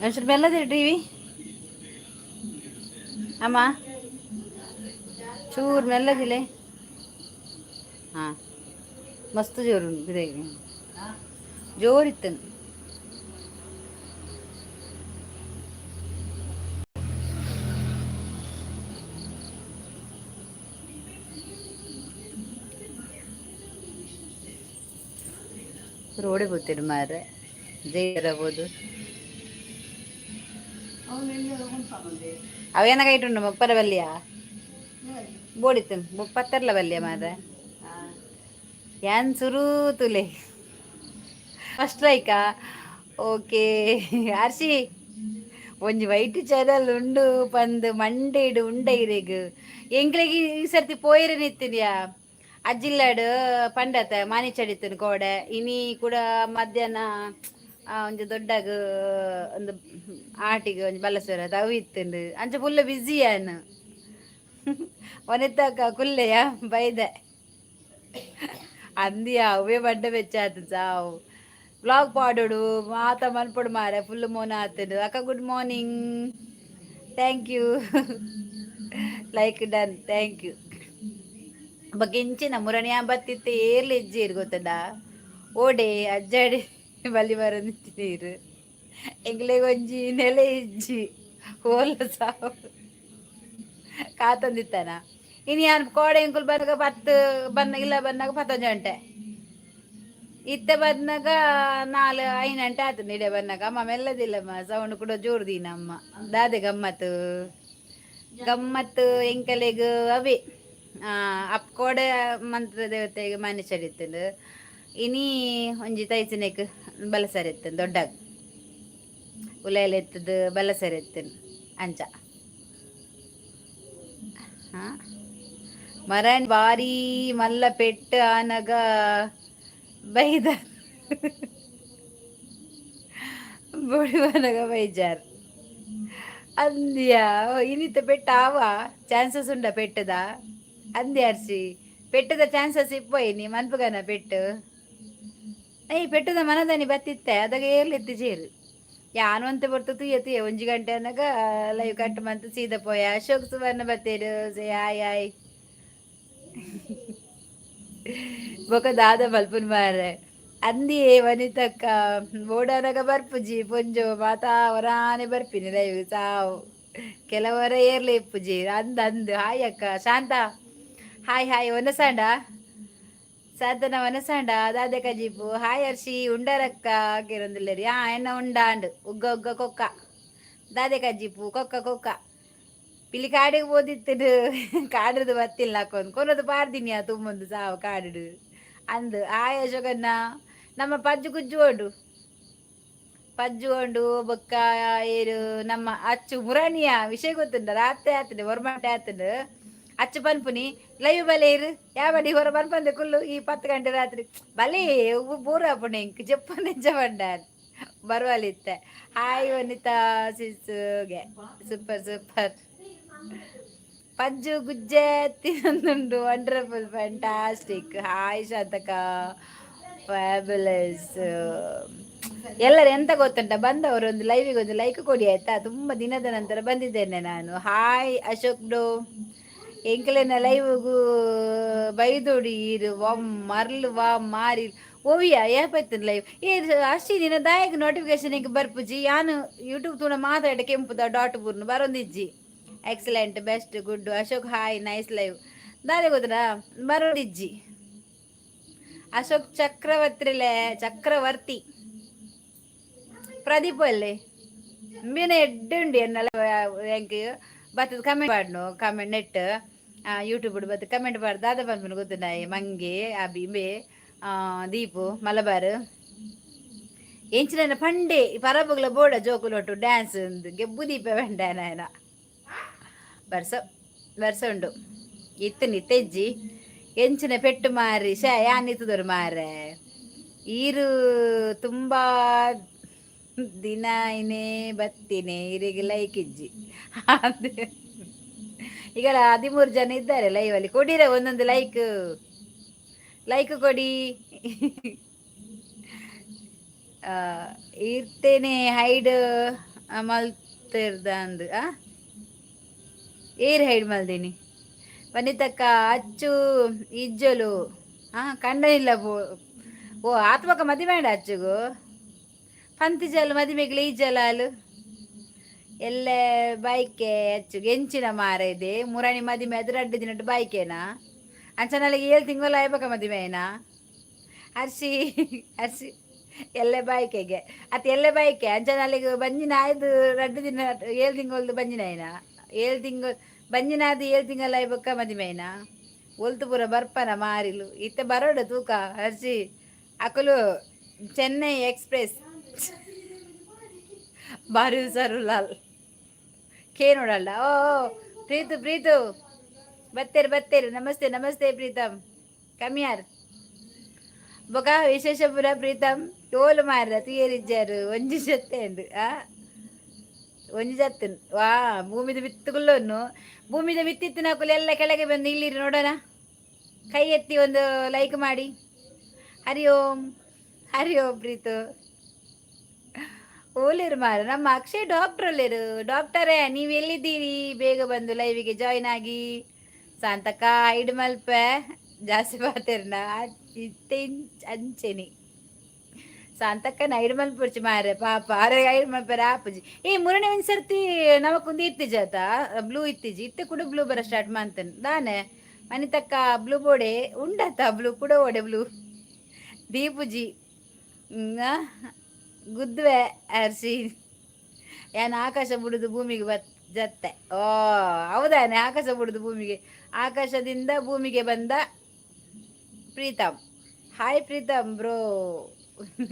ಒಂಚೂರು ಮೆಲ್ಲದಿರಿ ಟಿವಿ ಅಮ್ಮ, ಚೂರು ಮೆಲ್ಲದಿಲೆ. ಹಾಂ ಮಸ್ತ್ ಜೋರು ಬಿದೈ ಜೋರಿತ್ತು. ರೋಡೆ ಗೊತ್ತಿರು ಮಾರ್ರೆ ಜೈರಬೋದು ಅವೇನ ಕೈಟುಂಡು ಮುಪ್ಪರ ಬಲ್ಲಿಯ ಬೋಡಿತ್ತು ಮುಪ್ಪತ್ತರ್ಲ ಬಲ್ಲಿಯ ಮಾರ್ರೆ ಯಾನ್ ಸುರು ತುಲೆ ಫಸ್ಟ್ ಲೈಕಾ ಓಕೆ ಆರ್ಸಿ ಒಂಜಿ ವೈಟ್ ಚಾನಲ್ ಉಂಡು ಪಂದ್ ಮಂಡೇಡು ಉಂಡೈರೆಗ್ ಎಂಕ್ಲೆಗ್ ಈ ಸರ್ತಿ ಪೋಯರೆ ನಿತ್ತಿದ್ಯಾ ಅಜ್ಜಿಲ್ಲಾಡು ಪಂಡತ ಮಾನಿ ಚಡಿತನು ಕೋಡೆ ಇನಿ ಕೂಡ ಮಧ್ಯಾಹ್ನ ಒಂಜಿ ದೊಡ್ಡಗ್ ಒಂದು ಆಟಿಗೆ ಒಂಜಿ ಬಲ್ಲಸರ ಅವು ಇತ್ತುಂಡು ಅಂಚ ಫುಲ್ ಬಿಸಿ ಯಾನ್ ಒನೆತ್ತಕ ಕುಲ್ಲೆಯ ಬೈದೆ ಅಂದಿಯ ಅವೇ ಬಡ್ಡ ಬೆಚ್ಚಾತು ಸಾವು ಬ್ಲಾಗ್ ಪಾಡೋಡು ಮಾತ ಮನ್ಪೊಡು ಮಾರೆ ಫುಲ್ ಮೋನ ಆತಡು ಅಕ್ಕ good morning thank you like done thank you ಬಗ್ಗೆಂಚಿನ ಮುರಣಿಯ ಬತ್ತಿತ್ತೆ ಏರ್ಲ ಹೆಜ್ಜೆರು ಗೊತ್ತಡ ಓಡೆ ಅಜ್ಜಾಡಿ ಬಲಿ ಬರ ನಿಂತಿರು ಎಂಗ್ಲೆಗೊಂಜಿ ನೆಲೆ ಇಜ್ಜಿ ಓಲ ಸಾವು ಕಾತಂದಿತ್ತಾನ ಇನ್ನು ಯಾನ್ ಕೋಡೆ ಎಂಕುಲ್ ಬಂದಾಗ ಪತ್ತು ಬನ್ನ ಇಲ್ಲ ಬಂದಾಗ 11 ಗಂಟೆ ಇತ್ತೆ ಬಂದಾಗ 4-5 ಗಂಟೆ ಆತದ ಇಡೆ ಬಂದಾಗ ಅಮ್ಮ ಮೆಲ್ಲದಿಲ್ಲಮ್ಮ ಸೌಂಡ್ ಕೂಡ ಜೋರ್ದೀನ ಅಮ್ಮ ದಾದೆ ಗಮ್ಮತ್ತು ಗಮ್ಮತ್ತು ಎಂಕಲೆಗ್ ಅವೇ ಅಪ್ ಕೋಡೆ ಮಂತ್ರ ದೇವತೆಗೆ ಮನೆ ಚಡಿತಂಡು ಇನಿ ಒಂಜಿ ತೈಸಿನೆಕ್ ಬಲಸರಿ ಎತ್ತನ್ ದೊಡ್ಡಗ್ ಉಲೆಯಲ್ಲ ಎತ್ತದ ಬಲಸರಿ ಎತ್ತನ್ ಅಂಚ ಹಾಂ ಮರನ್ ಬಾರಿ ಮಲ್ಲ ಪೆಟ್ಟು ಆನಗ ಬೈದ ಬೊಡಿವನಗ ಬೈಜಾರ್ ಅಂದ್ಯಾ ಇನಿತ ಪೆಟ್ಟ ಆವ ಚಾನ್ಸಸ್ ಉಂಡ ಪೆಟ್ಟದ ಅಂದ್ಯ ಅರ್ಸಿ ಪೆಟ್ಟದ ಚಾನ್ಸಸ್ ಇಪ್ಪೋಯ್ ನೀ ಮನ್ಪುಗನ ಪೆಟ್ಟು ಪೆಟ್ಟದ ಮನದನಿ ಬತ್ತಿತ್ತೆ ಅದಾಗ ಏರ್ಲೆತ್ತಿ ಚೇರು ಯಾನು ಅಂತ ಬರ್ತು ತುಯ್ಯ ಒಂಜಿ ಗಂಟೆ ಅನ್ನಗ ಲೈವ್ ಕಟ್ ಮಂತ್ ಸೀದಾ ಪೋಯ ಅಶೋಕ್ ಸುವರ್ಣ ಬತ್ತೇರು ಆಯ್ ಆಯ್ ಬೊಕ ದಾದ ಮಲ್ಪುನ್ ಮಾರೆ ಅಂದಿ ವನಿತಕ್ಕ ಓಡಾನಗ ಬರ್ಪುಜಿ ಪೊಂಜು ಮಾತಾ ಹೊರಾನೆ ಬರ್ಪಿನಿ ಲೈವ್ ಸಾವು ಕೆಲವರ ಏರ್ಲೆ ಇಪ್ಪುಜಿ ಅಂದ್ ಹಾಯ್ ಅಕ್ಕ ಶಾಂತ ಹಾಯ್ ಹಾಯ್ ಒನಸಾಂಡ ಸಾಧನ ಒನಸಾಂಡ ದಾದೆ ಕಜೀಪು ಹಾಯ್ ಅರ್ಷಿ ಉಂಡರಕ್ಕ ಕಿರೊಂದಿಲ್ಲೇರಿ ಎನ್ನ ಉಂಡಾಂಡು ಉಗ್ಗ ಉಗ್ಗ ಕೊಕ್ಕ ದಾದೆ ಕಜ್ಜಿಪು ಕೊಕ್ಕ ಕೊಕ್ಕ ಪಿಲಿ ಕಾಡಿಗೆ ಓದಿತ್ತು ಕಾಡ್ರದು ಬತ್ತಿಲ್ಲ ಹಾಕೊಂದು ಕೊನದು ಪಾರ್ದಿನಿಯ ತುಂಬೊಂದು ಸಾವು ಕಾಡು ಅಂದು ಆಯ ಜಗನ್ನ ನಮ್ಮ ಪಜ್ಜು ಕುಜ್ಜು ಓಡು ಪಜ್ಜು ಉಂಡು ಬೊಕ್ಕ ಏರು ನಮ್ಮ ಅಚ್ಚು ಮುರಾಣಿಯ ವಿಷಯ ಗೊತ್ತುಂಡ ರಾತ್ರಿ ಆತದೆ ಹೊರಮಂಟೆ ಆತದು ಅಚ್ಚು ಪನ್ಪುನಿ ಲೈವ್ ಬಲೆ ಇರು ಯಾವಡಿ ಹೊರ ಪನ್ಪಂದೆ ಕುಲ್ಲು ಈ 10 ಗಂಟೆ ರಾತ್ರಿ ಬಲೆ ಬೂರ ಪುಣೆ ಇಂಕ್ ಜಪ್ಪ ನೆಂಜ ಬಂಡ ಬರುವಲ್ಲಿತ್ತೆ ಹಾಯ್ ವನಿತಾ ಸಿಸುಗೆ ಸೂಪರ್ ಸೂಪರ್ ಪಜ್ಜು ಗುಜ್ಜೆ ತಿನ್ನೊಂದುಂಡು ವಂಡರ್ಫುಲ್ ಫ್ಯಾಂಟಾಸ್ಟಿಕ್ ಹಾಯ್ ಶಾತಕ ಫ್ಯಾಬುಲಸ್ ಎಲ್ಲರೂ ಎಂತ ಗೊತ್ತುಂಟ ಬಂದವರು ಒಂದು ಲೈವಿಗೆ ಒಂದು ಲೈಕ್ ಕೊಡಿ ಆಯ್ತಾ ತುಂಬ ದಿನದ ನಂತರ ಬಂದಿದ್ದೇನೆ ನಾನು ಹಾಯ್ ಅಶೋಕ್ ಬ್ರೋ ಎಂಕಲೆನ ಲೈವ್ಗೂ ಬೈದೋಡಿ ಇದು ಮರ್ಲು ವಾ ಮಾರಿ ಓವಿಯ ಏಪೈತನ್ ಲೈವ್ ಅಷ್ಟಿ ದಿನ ದಾಯಕ ನೋಟಿಫಿಕೇಶನ್ ಈಗ ಬರ್ಪುಜಿ ಯಾನು ಯೂಟ್ಯೂಬ್ ತೂಣ ಮಾತಾಡ ಕೆಂಪುದ ಡಾಟ್ ಬೂರ್ನು ಬರೊಂದಿಜ್ಜಿ excellent best good Ashok hi nice live ದಾರೆ ಗೊತ್ತಡ ಬರೋಡಿಜ್ಜಿ ಅಶೋಕ್ ಚಕ್ರವರ್ತಿ ಪ್ರದೀಪ್ ಅಲ್ಲೇ ಮೀನ ಎಡ್ಡುಂಡಿ ಎನ್ನಲ್ಲ ಹೆಂಗೆ ಬರ್ತದ ಕಮೆಂಟ್ ಮಾಡ್ನು ಕಮೆಂಟ್ ನೆಟ್ ಯೂಟ್ಯೂಬ್ ಬತ್ತು ಕಮೆಂಟ್ ಮಾಡಿ ದಾದ ಬಂದ್ಬಿಟ್ಟು ಗೊತ್ತುಂಡಾಯಿ ಮಂಗೆ ಅಬಿಂಬೆ ದೀಪು ಮಲಬಾರ್ ಎಂಚಿನ ಪಂಡೆ ಪರಬುಗ್ಲ ಬೋಡ ಜೋಕುಲೊಟ್ಟು ಡ್ಯಾನ್ಸ್ ಒಂದು ಗೆಬ್ಬು ದೀಪ ವೆಂಡ ನಾಯನ ಬರ್ಸ ಉಂಡು ಇತ್ತು ನಿತ್ತೆಜ್ಜಿ ಎಂಚಿನ ಪೆಟ್ಟು ಮಾರಿ ಯಾನಿತ್ತದವ್ರು ಮಾರೆ ಈರು ತುಂಬಾ ದಿನ ಇನ್ನೇ ಬತ್ತಿನೇ ಇರಿಗೆ ಲೈಕ್ ಇಜ್ಜಿ ಈಗ 13 ಜನ ಇದ್ದಾರೆ ಲೈವಲ್ಲಿ ಕೊಡಿರ ಒಂದೊಂದು ಲೈಕ್ ಕೊಡಿ ಇರ್ತೇನೆ ಹೈಡ್ ಮಲ್ತಿರ್ದ ಅಂದು ಏರ್ ಹೈಡ್ ಮಲ್ದಿನಿ ವನಿತಕ್ಕ ಅಚ್ಚು ಇಜ್ಜಲು ಕಂಡ ಇಲ್ಲ ಓ ಆತ್ಮಕ ಮದಿ ಬೇಡ ಅಚ್ಚುಗು ಪಂತಿ ಜಲ್ ಮದಿಮೆಗ್ಲಿ ಈ ಜಲ ಅಲು ಎಲ್ಲೆ ಬೈಕೆ ಹೆಚ್ಚು ಎಂಚಿನ ಮಾರ ಇದೆ ಮುರಾಣಿ ಮದಿಮೆ ಅದು 2 ದಿನ ಬೈಕೇನಾ ಅಂಚನಲ್ಲಿಗೆ 7 ತಿಂಗಳು ಆಯ್ಬೇಕ ಮದಿಮೆನಾ ಹರ್ಷಿ ಹರ್ಷಿ ಎಲ್ಲೆ ಬಾಯ್ಕೆಗೆ ಅತ್ ಎಲ್ಲೆ ಬಾಯ್ಕೆ ಅಂಚನಲ್ಲಿಗೆ ಬಂಜಿನ ಆಯ್ದು 2 ದಿನ 7 ತಿಂಗಳದು ಬಂಜಿನಾಯ್ನ 7 ತಿಂಗಳು ಬಂಜಿನ ಅದು 7 ತಿಂಗಳು ಆಯ್ಬೇಕ ಮದಿಮೆನಾ ಒಲ್ತು ಪೂರ ಬರ್ಪನ ಮಾರಿಲು ಇತ್ತೆ ಬರೋಡು ತೂಕ ಹರ್ಷಿ ಅಕಲು ಚೆನ್ನೈ ಎಕ್ಸ್ಪ್ರೆಸ್ ಬಾರಿ ಸರುಲಾಲ್ ಕೇ ನೋಡಲ್ಲ ಓ ಪ್ರೀತು ಪ್ರೀತು ಬತ್ತೇರು ಬತ್ತೇರು ನಮಸ್ತೆ ನಮಸ್ತೆ ಪ್ರೀತಮ್ ಕಮ್ಯಾರ್ ಬೊಕ ವಿಶೇಷ ಪುರ ಪ್ರೀತಮ್ ತೋಲು ಮಾರ ತೂಯರಿಜ್ಜಾರು ಒಂಜಿ ಜೊತೆ ಉಂಡು ಒಂಜಿ ಜತ್ತನ್ ವಾ ಭೂಮಿದ ಬಿತ್ತುಗುಲ್ಲೊನ್ನು ಭೂಮಿದ ಬಿತ್ತಿತ್ತಿನ ಹಾಕಲು ಎಲ್ಲ ಕೆಳಗೆ ಬಂದು ಇಲ್ಲಿರಿ ನೋಡೋಣ ಕೈ ಎತ್ತಿ ಒಂದು ಲೈಕ್ ಮಾಡಿ ಹರಿ ಓಂ ಹರಿ ಓಂ ಪ್ರೀತು ಓಲಿರು ಮಾರ ನಮ್ಮ ಅಕ್ಷಯ್ ಡಾಕ್ಟರ್ ಅಲ್ಲಿರು ಡಾಕ್ಟರೇ ನೀವು ಎಲ್ಲಿದ್ದೀರಿ ಬೇಗ ಬಂದು ಲೈವಿಗೆ ಜಾಯಿನ್ ಆಗಿ ಸಾಂತಕ ಐಡ್ ಮಲ್ಪ ಜಾಸ್ತಿ ಪಾತಿರ್ನ ಇತ್ತೆ ಅಂಚೆನಿ ಸಾಂತಕ್ಕ ಐಡ್ ಮಲ್ಪುರ್ಚಿ ಮಾರೆ ಪಾಪ ಅರೆ ಐಡ್ ಮಲ್ಪರ ಆಪುಜಿ ಮುರಣೆ ಒಂದ್ ಸರ್ತಿ ನಮಕೊಂದು ಇತ್ತಿಜಾತ ಬ್ಲೂ ಇತ್ತಿಜಿ ಇತ್ತೆ ಕೂಡ ಬ್ಲೂ ಬರ ಸ್ಟಾರ್ಟ್ ಮಾಡ್ತೇನೆ ದಾನೆ ಮನೆ ತಕ್ಕ ಬ್ಲೂ ಬೋಡೆ ಉಂಡತ್ತ ಬ್ಲೂ ಕೂಡ ಓಡೆ ಬ್ಲೂ ದೀಪುಜಿ ಗುದ್ವೆ ಅರ್ಸಿ ಏನ್ ಆಕಾಶ ಬಿಡುದು ಭೂಮಿಗೆ ಜತ್ತೆ ಓ ಹೌದಾನೆ ಆಕಾಶ ಬಿಡುದು ಭೂಮಿಗೆ ಆಕಾಶದಿಂದ ಭೂಮಿಗೆ ಬಂದ Preetham hi Preetham bro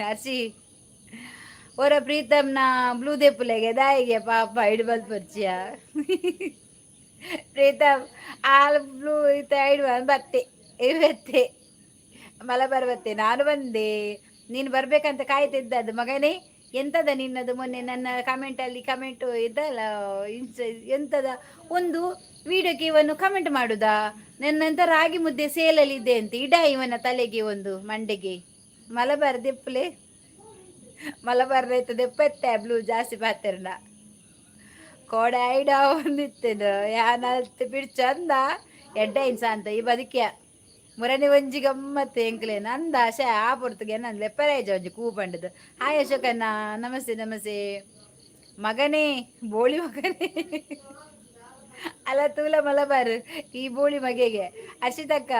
Hershey ಓರ ಪ್ರೀತಮ್ನ blue ದೆಪ್ಪುಲೆಗೆ ದಾಯಿಗೆ ಪಾಪ ಹಿಡ್ಬಲ್ ಪರಿಚಯ ಪ್ರೀತಮ್ ಆಲ್ ಬ್ಲೂ ಇತ್ತ ಹಿಡ್ಬಂದು ಬತ್ತೆ ಇವತ್ತೆ ಮಲಬಾರ್ ಬತ್ತೆ ನಾನು ಬಂದೆ ನೀನು ಬರ್ಬೇಕಂತ ಕಾಯ್ತಿದ್ದದ್ದು ಮಗನೇ ಎಂತದ ನಿನ್ನದು ಮೊನ್ನೆ ನನ್ನ ಕಮೆಂಟಲ್ಲಿ ಕಮೆಂಟು ಇದಲ್ಲ ಎಂತದ ಒಂದು ವಿಡಿಯೋಗೆ ಇವನ್ನು ಕಮೆಂಟ್ ಮಾಡುದಾ ನನ್ನಂತ ರಾಗಿ ಮುದ್ದೆ ಸೇಲಲ್ಲಿ ಇದೆ ಅಂತ ಇಡ ಇವನ ತಲೆಗೆ ಒಂದು ಮಂಡೆಗೆ ಮಲಬಾರ್ ದೆಪ್ಪಲೆ ಮಲಬಾರ್ ರೈತ ದೆಪ್ಪತ್ತೆ ಬ್ಲೂ ಜಾಸ್ತಿ ಪಾತಿರ್ನ ಕೋಡ ಐಡ ಒಂದಿತ್ತೇನು ಯಾನತ್ತು ಬಿಡ್ ಚಂದ ಎಡ್ಡ ಇನ್ಸ ಅಂತ ಈ ಬದುಕ್ಯ ಮುರಣಿ ಒಂಜಿ ಗಮ್ಮತ್ತು ಎಂಕ್ಲೇನ ಅಂದ ಶೇ ಆ ಪೊರ್ತಗೆ ನನ್ನ ಲೆಪ್ಪರೇಜ ಒಂಜಿ ಕೂಪಂಡದು ಹಾಯ್ ಅಶೋಕಣ್ಣ ನಮಸ್ತೆ ನಮಸ್ತೆ ಮಗನೇ ಬೋಳಿ ಮಗನೇ ಅಲ್ಲ ತೂಲ ಮಲಬಾರ್ ಈ ಬೋಳಿ ಮಗೆ ಅರ್ಷಿತಕ್ಕ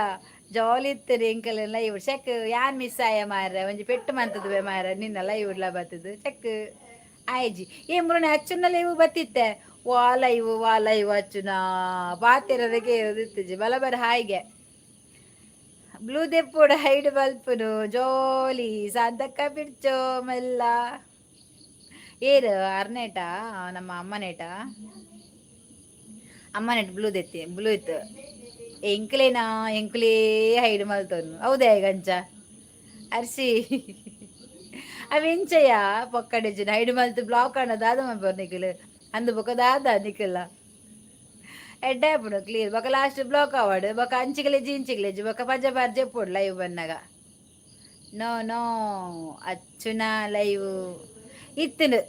ಜಾಲಿ ಇತ್ತರಿ ಎಂಕಲೆಲ್ಲ ಇವ್ ಚೆಕ್ ಯಾನ್ ಮಿಸ್ ಆಯ ಮಾರ ಒಂಜಿ ಪೆಟ್ಟು ಮಂತದ್ವೆ ಮಾರ ನಿನ್ನಲ್ಲ ಇವ್ಲ ಬತ್ತದು ಚೆಕ್ ಆಯ್ಜಿ ಮುರಣಿ ಅಚ್ಚುನಲ್ಲಿ ಇವು ಬತ್ತಿತ್ತೆ ವಾಲ ಇವು ಅಚ್ಚುನ ಪಾತಿರದಕ್ಕೆ ಇತ್ತಿಜಿ ಮಲಬಾರ್ ಹಾಯ್ಗೆ ಬ್ಲೂ ದೆಪ್ಪುಡ ಹೈಡ್ ಬಲ್ಪುನು ಜೋಲಿ ಸಾಂತಕ್ಕ ಬಿಡ್ಚೋ ಮೆಲ್ಲ ಏರು ಅರ್ನೇಟ ನಮ್ಮ ಅಮ್ಮನೇಟ ಬ್ಲೂ ಇತ್ತು ಎಂಕ್ಲೇ ಹೈಡ್ ಮಲ್ತೋನು ಹೌದೇ ಗಂಚ ಅರ್ಸಿ ಅವೆಂಚಯ್ಯ ಪೊಕ್ಕಡೆ ಜನ ಹೈಡ್ ಮಲ್ತು ಬ್ಲಾಕ್ ಅನ್ನೋದು ಆದ ಬರ್ನಿಕಲ್ ಅಂದು ಬೊಕದಾದ ನಿಕಲ್ಲ ಎಡ್ಡೆ ಆಪುಡು ಕ್ಲಿಯರ್ ಬೊಕ ಲಾಸ್ಟ್ ಬ್ಲಾಕ್ ಆವಾಡು ಬೊಕ ಇಂಚಿಗಲೇಜಿ ಬೊಕ ಪಜ ಬಾರ್ ಜೆಪ್ಪುಡು ಲೈವ್ ಬನ್ನಾಗ ನೋ ಅಚ್ಚುನ ಲೈವ್ ಇತ್ತುಂಡು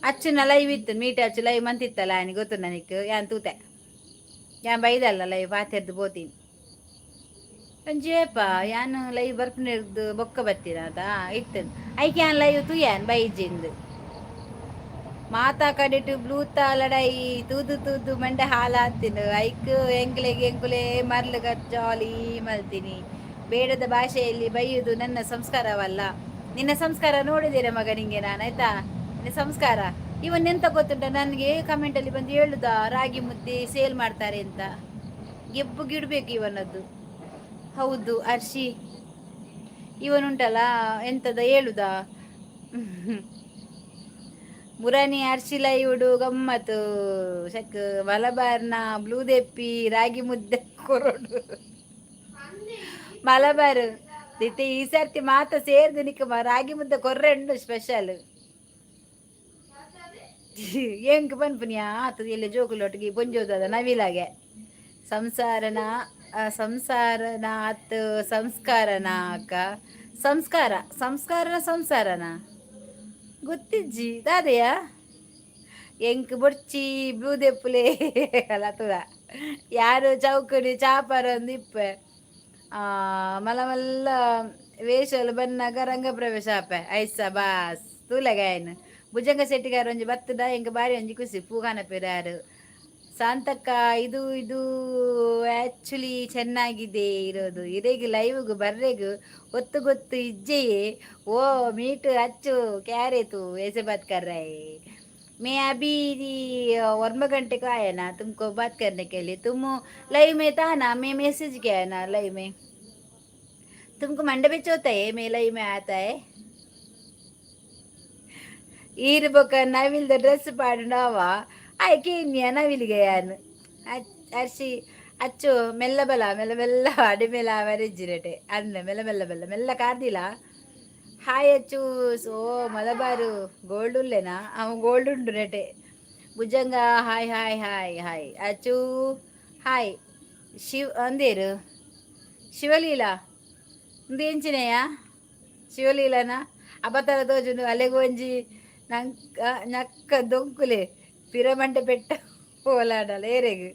ಅಚ್ಚುನ ಲೈವ್ ಇತ್ತು ಮೀಟೆ ಅಚ್ಚು ಲೈವ್ ಮಂತಿತ್ತಲ್ಲ ಆಯ್ನ ಗೊತ್ತು ನನಗೆ ಯಾನ್ ತೂತೆ ಯಾನ್ ಬೈದಲ್ಲ ಲೈವ್ ಪಾತೆರ್ದು ಬೋತೀನಿ ಒಂಜೇಪ ಯಾನ್ ಲೈವ್ ಬರ್ಪುನಿರ್ದು ಬೊಕ್ಕ ಬತ್ತೀನದ ಇತ್ತು ಐಕೆ ಯಾನ್ ಲೈವ್ ತೂಯನ್ ಬೈಜಿಂದು ಮಾತಾ ಕಡಿಟು ಬ್ಲೂತ ಲಡೈ ತೂದು ಮಂಡೆ ಹಾಲಾತೀನಿ ಐಕ್ ಎಂಕುಲೆ ಮರ್ಲು ಜಾಲಿ ಮಲ್ತೀನಿ ಬೇಡದ ಭಾಷೆಯಲ್ಲಿ ಬೈಯುವುದು ನನ್ನ ಸಂಸ್ಕಾರವಲ್ಲ ನಿನ್ನ ಸಂಸ್ಕಾರ ನೋಡಿದ್ದೀರ ಮಗ ನಿಂಗೆ ನಾನು ಆಯ್ತಾ ನಿನ್ನ ಸಂಸ್ಕಾರ ಇವನ್ನೆಂತ ಗೊತ್ತುಂಟ ನನಗೆ ಕಮೆಂಟಲ್ಲಿ ಬಂದು ಹೇಳುದಾ ರಾಗಿ ಮುದ್ದೆ ಸೇಲ್ ಮಾಡ್ತಾರೆ ಅಂತ ಗೆಬ್ಬು ಗಿಡ್ಬೇಕು ಇವನದ್ದು ಹೌದು ಅರ್ಷಿ ಇವನುಂಟಲ್ಲ ಎಂತದ ಹೇಳುದಾ ಮುರಾನಿ ಅರ್ಶಿಲ ಇವುಡು ಗಮ್ಮತ್ತು ಶಕ್ ಮಲಬಾರ್ನ ಬ್ಲೂ ದೆಪ್ಪಿ ರಾಗಿ ಮುದ್ದೆ ಕೊರೋಡು ಮಲಬಾರ್ ದಿತ್ತೆ ಈ ಸರ್ತಿ ಮಾತ ಸೇರ್ದು ನಿಕ್ಕ ರಾಗಿ ಮುದ್ದೆ ಕೊರ್ರೆಂಡು ಸ್ಪೆಷಲ್ ಎಂಕ್ ಪನ್ಪುನಿಯಾ ಆತದ ಎಲ್ಲ ಜೋಕುಲೊಟ್ಟಿಗೆ ಬೊಂಜೋದದ ನವಿಲಾಗೆ ಸಂಸಾರನ ಸಂಸ್ಕಾರನ ಅಕ್ಕ ಸಂಸ್ಕಾರನ ಗೊತ್ತಿಜ್ಜಿ ದಾದೆಯ ಎಂಕ್ ಬೊಡ್ಚಿ ಬ್ಲೂ ದೆಪ್ಪುಲೆ ಅಲತುದ ಯಾರು ಚೌಕಡಿ ಚಾಪರ ಒಂದು ಇಪ್ಪೆ ಮಲ್ಲ ಮಲ್ಲ ವೇಷಲು ಬನ್ನಗ ರಂಗ ಪ್ರವೇಶ ಆಪೆ ಐಸ ಬಾಸ್ ತೂಲೆಗಾಯನ್ ಭುಜಂಗ ಶೆಟ್ಟಿಗಾರ ಒಂಜಿ ಬತ್ತದ ಎಂಕ್ ಬಾರಿ ಒಂಜಿ ಖುಷಿ ಪೂಗಾನ ಪೆರಾರು ಶಾಂತಕ್ಕ ಇದು ಇದು ಆ್ಯಕ್ಚುಲಿ ಚೆನ್ನಾಗಿದೆ ಇರೋದು ಇರೇಗ ಲೈವ್ಗೂ ಬರ್ರೆಗು ಒತ್ತು ಗೊತ್ತು ಇಜ್ಜೆಯೇ ಓ ಮೀಟು ಅಚ್ಚು ಕ್ಯಾರೇತು ऐसे बात कर रहे हैं मैं अभी वर्मा घंटे का आया ना तुमको बात करने के लिए तुम लाइव में था ना मैं मैसेज किया है ना लाइव में तुमको मंडे में होता है मैं लाइव में आता है ಇರ್ಬೇಕ ನವಿಲ್ದ ಡ್ರೆಸ್ ಪಾಡಿನವ ಆಯ್ಕೆ ನವಿಲಿಗೆ ಯಾನು ಅರ್ಸಿ ಅಚ್ಚು ಮೆಲ್ಲ ಬಲ ಮೆಲ್ಲ ಮೆಲ್ಲ ಅಡಿಮೆಲ್ಲ ಅವರಿಜ್ಜಿರಟೆ ಅನ್ನ ಮೆಲ್ಲ ಮೆಲ್ಲ ಬೆಲ್ಲ ಮೆಲ್ಲ ಕಾರ್ದಿಲ್ಲ ಹಾಯ್ ಅಚ್ಚು ಸೋ ಮಲಬಾರು ಗೋಲ್ಡ್ ಉಲ್ಲೆನಾ ಅವ ಗೋಲ್ಡ್ ಉಂಡು ರೆಟೆ Bhujanga hi hi hi hi ಅಚ್ಚು ಹಾಯ್ ಅಂದೇರು ಶಿವಲೀಲಾ ಇಂದೇಂಚಿನೆಯ ಶಿವಲೀಲನ ಅಬತರ ತೋಜುಂಡು ಅಲೆಗೊಂಜಿ ನಂಕ ನಕ್ಕ ದೊಂಕುಲೆ ಪಿರಮಂಟೆ ಪೆಟ್ಟ ಓಲಾಡಲ್ಲ ಏರೆಗು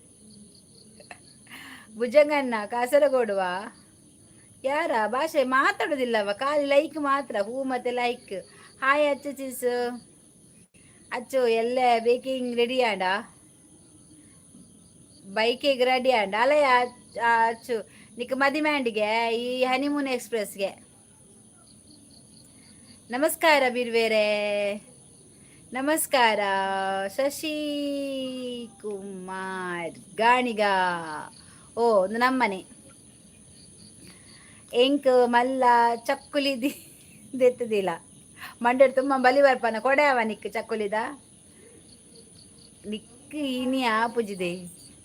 ಭುಜಂಗಣ್ಣ ಕಾಸರಗೋಡುವ ಯಾರ ಭಾಷೆ ಮಾತಾಡೋದಿಲ್ಲವ ಖಾಲಿ ಲೈಕ್ ಮಾತ್ರ ಹೂ ಮತ್ತೆ ಲೈಕ್ ಹಾಯ್ ಅಚ್ಚು ಚೀಸು ಅಚ್ಚು ಎಲ್ಲ ಬೇಕಿಂಗ್ ರೆಡಿ ಆಂಡ ಬೈಕಿಗೆ ರೆಡಿ ಆಂಡ ಅಲ್ಲ ಅಚ್ಚು ನಿಕ್ ಮದಿಮ್ಯಾಂಡಿಗೆ ಈ ಹನಿಮೂನ್ ಎಕ್ಸ್ಪ್ರೆಸ್ಗೆ ನಮಸ್ಕಾರ ಬಿರ್ವೇರೆ ನಮಸ್ಕಾರ ಶಶಿ ಕುಮಾರ್ ಗಾಣಿಗ ಓ ನಮ್ಮನೆ ಎಂಕ್ ಮಲ್ಲ ಚಕ್ಕುಲಿದಿ ದೆತ್ತದಿಲ್ಲ ಮಂಡ್ಯ ತುಂಬ ಬಲಿ ಬರ್ಪನ ಕೊಡೆಯವ ನಿಕ್ ಚಕ್ಕುಲಿದ ನಿಕ್ ಇನಿ ಆಪುಜಿದೆ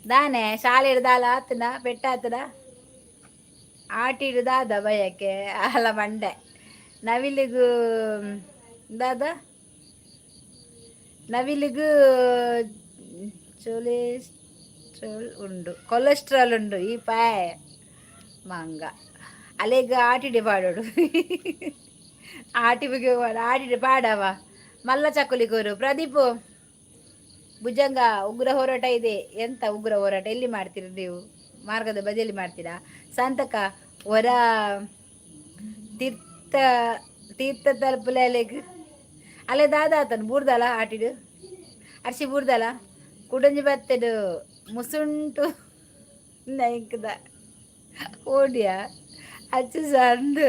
ದಾನೆ ಶಾಲೆ ಹಿಡ್ದಾಲ ಆತನ ಪೆಟ್ಟ ಆತದ ಆಟಿ ಹಿಡ್ದಾದ ಭಯಕ್ಕೆ ಅಲ್ಲ ಮಂಡೆ ನವಿಲಿಗೂ ದಾದ ನವಿಲಿಗೂ ಕೊಲೆಸ್ಟ್ರಾಲ್ ಉಂಡು ಈ ಪಾಯ್ ಮಂಗ ಅಲೆಗ ಆಟಿಡೆ ಪಾಡೋಡು ಆಟಿಗೆ ಆಟಿಡೆ ಪಾಡವ ಮಲ್ಲ ಚಕ್ಕುಲಿಗೋರು ಪ್ರದೀಪು ಭುಜಂಗ ಉಗ್ರ ಹೋರಾಟ ಇದೆ ಎಂತ ಉಗ್ರ ಹೋರಾಟ ಎಲ್ಲಿ ಮಾಡ್ತೀರಿ ನೀವು ಮಾರ್ಗದ ಬದಿಯಲ್ಲಿ ಮಾಡ್ತೀರಾ ಸಂತಕ ಹೊರ ತೀರ್ಥ ತೀರ್ಥ ತಲುಪಲೆ ಅಲೆಗ್ ಅಲೆ ದಾದಾತನು ಬೂರ್ದಲ ಆಟಿಡು ಅರ್ಸಿ ಬೂರ್ದಲ ಕುಡಂಜಿ ಬತ್ತೆಡು ಮುಸುಂಟು ನೈಕ್ದ ಓಡಿಯ ಅಚ್ಚು ಸಂದು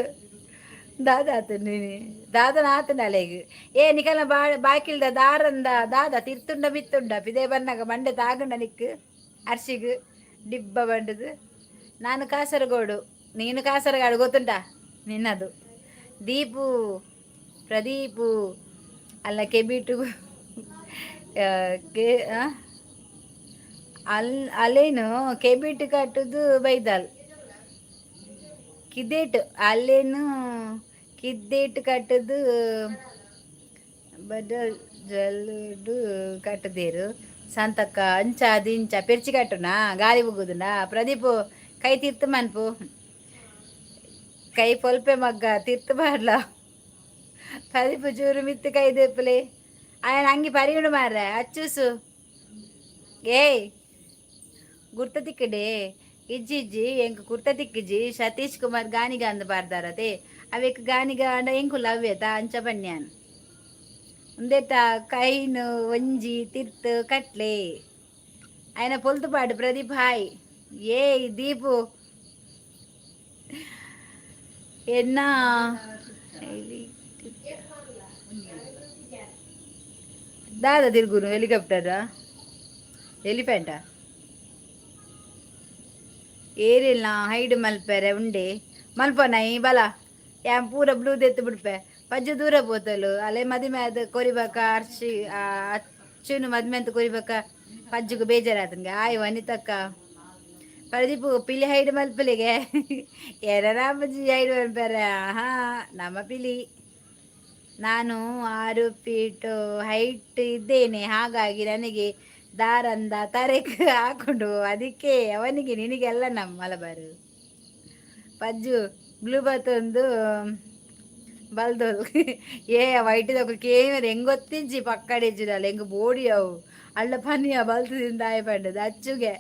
ದಾದಾತ ನೀನು ದಾದನ ಆತನ ಅಲೆಗ್ ಏ ನಿಕಲ್ನ ಬಾಕಿಲ್ದ ದಾರಂದ ದಾದ ತಿರ್ತುಂಡ ಬಿತ್ತುಂಡ ಪಿದೇ ಬನ್ನಗ ಮಂಡೆ ತಾಗಂಡ ನಿಕ್ಕು ಅರ್ಶಿಗು ಡಿಬ್ಬ ಬಂಡದು ನಾನು ಕಾಸರಗೋಡು ನೀನು ಕಾಸರಗಾಡು ಗೊತ್ತುಂಟ ನಿನ್ನದು ದೀಪು ಪ್ರದೀಪು ಅಲ್ಲ ಕೆಬಿಟು ಅಲ್ಲೇನು ಕೆಬಿಟ್ ಕಟ್ಟುದು ಬೈದಾಲ್ ಕಿದ್ದೇಟು ಅಲ್ಲೇನು ಕಿದ್ದೇಟು ಕಟ್ಟುದು ಬಡ ಜಲ್ಡು ಕಟ್ಟದೇರು ಸಂತಕ್ಕ ಅಂಚ ದಿಂಚ ಪೆರ್ಚಿ ಕಟ್ಟುನಾ ಗಾಳಿ ಹೋಗುದುನಾ ಪ್ರದೀಪು ಕೈ ತೀರ್ತು ಮನ್ಪು ಕೈ ಪೊಲ್ಪೆ ಮಗ್ಗ ತೀರ್ತು ಮಾಡ್ಲ ಪ್ರದೀಪು ಚೂರು ಮಿತ್ತು ಕೈ ದೇಪ್ಪಲೆ ఆయన అంగి పరిగడు మారా అచ్చూసు ఏయ్ గుర్త తిక్కడే ಇಜ್ಜಿಜ್ಜಿ ಎಂಕ್ ಕುರ್ತ ತಿಕ್ಕಿಜ್ಜಿ ಸತೀಶ್ ಕುಮಾರ್ ಗಾನಿಗ ಅಂದ ಬಾರ್ದಾರತೆ ಅವೆಕ್ ಗಾನಿಗ ಅಂಡ ಎಂಕು ಲವ್ಯತ ಅಂಚ ಬನ್ಯಾನ್ ಉಂದೆತ ಕೈನು ಒಂಜಿ ತಿರ್ತು ಕಟ್ಲೆ ఆయన పొలుతుపాడు ప్రదీప్ హాయ్ ఏ దీపు ఎన్నా దాదా తిరుగును హెలికాప్టరా ఎలిఫెంటా ಏರಿಲ್ಲ ಹೈಡ್ ಮಲ್ಪೆರೆ ಉಂಡೆ ಮಲ್ಪನೈ ಬಲ ಯಾನ್ ಪೂರ ಬ್ಲೂದ್ ಎತ್ತು ಬಿಡ್ಪೆ ಪಜ್ಜು ದೂರ ಪೋತಲು ಅಲೆ ಮದಿಮೆ ಅದು ಕೊರಿಬೇಕ ಅರ್ಶಿ ಅಚ್ಚುನು ಮದ್ಮೆ ಅಂತ ಕೊರಿಬೇಕ ಪಜ್ಜುಗು ಬೇಜಾರಾತನ್ಗೆ ಆಯ್ ವನಿತಕ್ಕ ಪ್ರದೀಪು ಪಿಲಿ ಹೈಡ್ ಮಲ್ಪಲಿಗೆ ಎರರಾಮಜ್ಜಿ ಹೈಡ್ ಮಲ್ಪೆರೆ ಹಾ ನಮ್ಮ ಪಿಲಿ ನಾನು 6 ಫೀಟು ಹೈಟ್ ಇದ್ದೇನೆ ಹಾಗಾಗಿ ನನಗೆ ದಾರಂದ ತರೆಕ್ ಹಾಕೊಂಡು ಅದಕ್ಕೆ ಅವನಿಗೆ ನಿನಗೆಲ್ಲ ನಮ್ಮ ಮಲಬಾರು ಪಜ್ಜು ಬ್ಲೂ ಬತ್ ಒಂದು ಬಲ್ದೋದು ಏ ವೈಟಿದೊಕ ಕೇವರ ಹೆಂಗೊತ್ತಿಂಚಿ ಪಕ್ಕಡಿಜ್ಜಿರಲ್ಲ ಹೆಂಗ ಬೋಡಿ ಅವು ಅಳ್ಳ ಪನಿಯ ಬಲ್ತದಿಂದ ಆಯ ಪಂಡದು ಅಚ್ಚುಗೆ.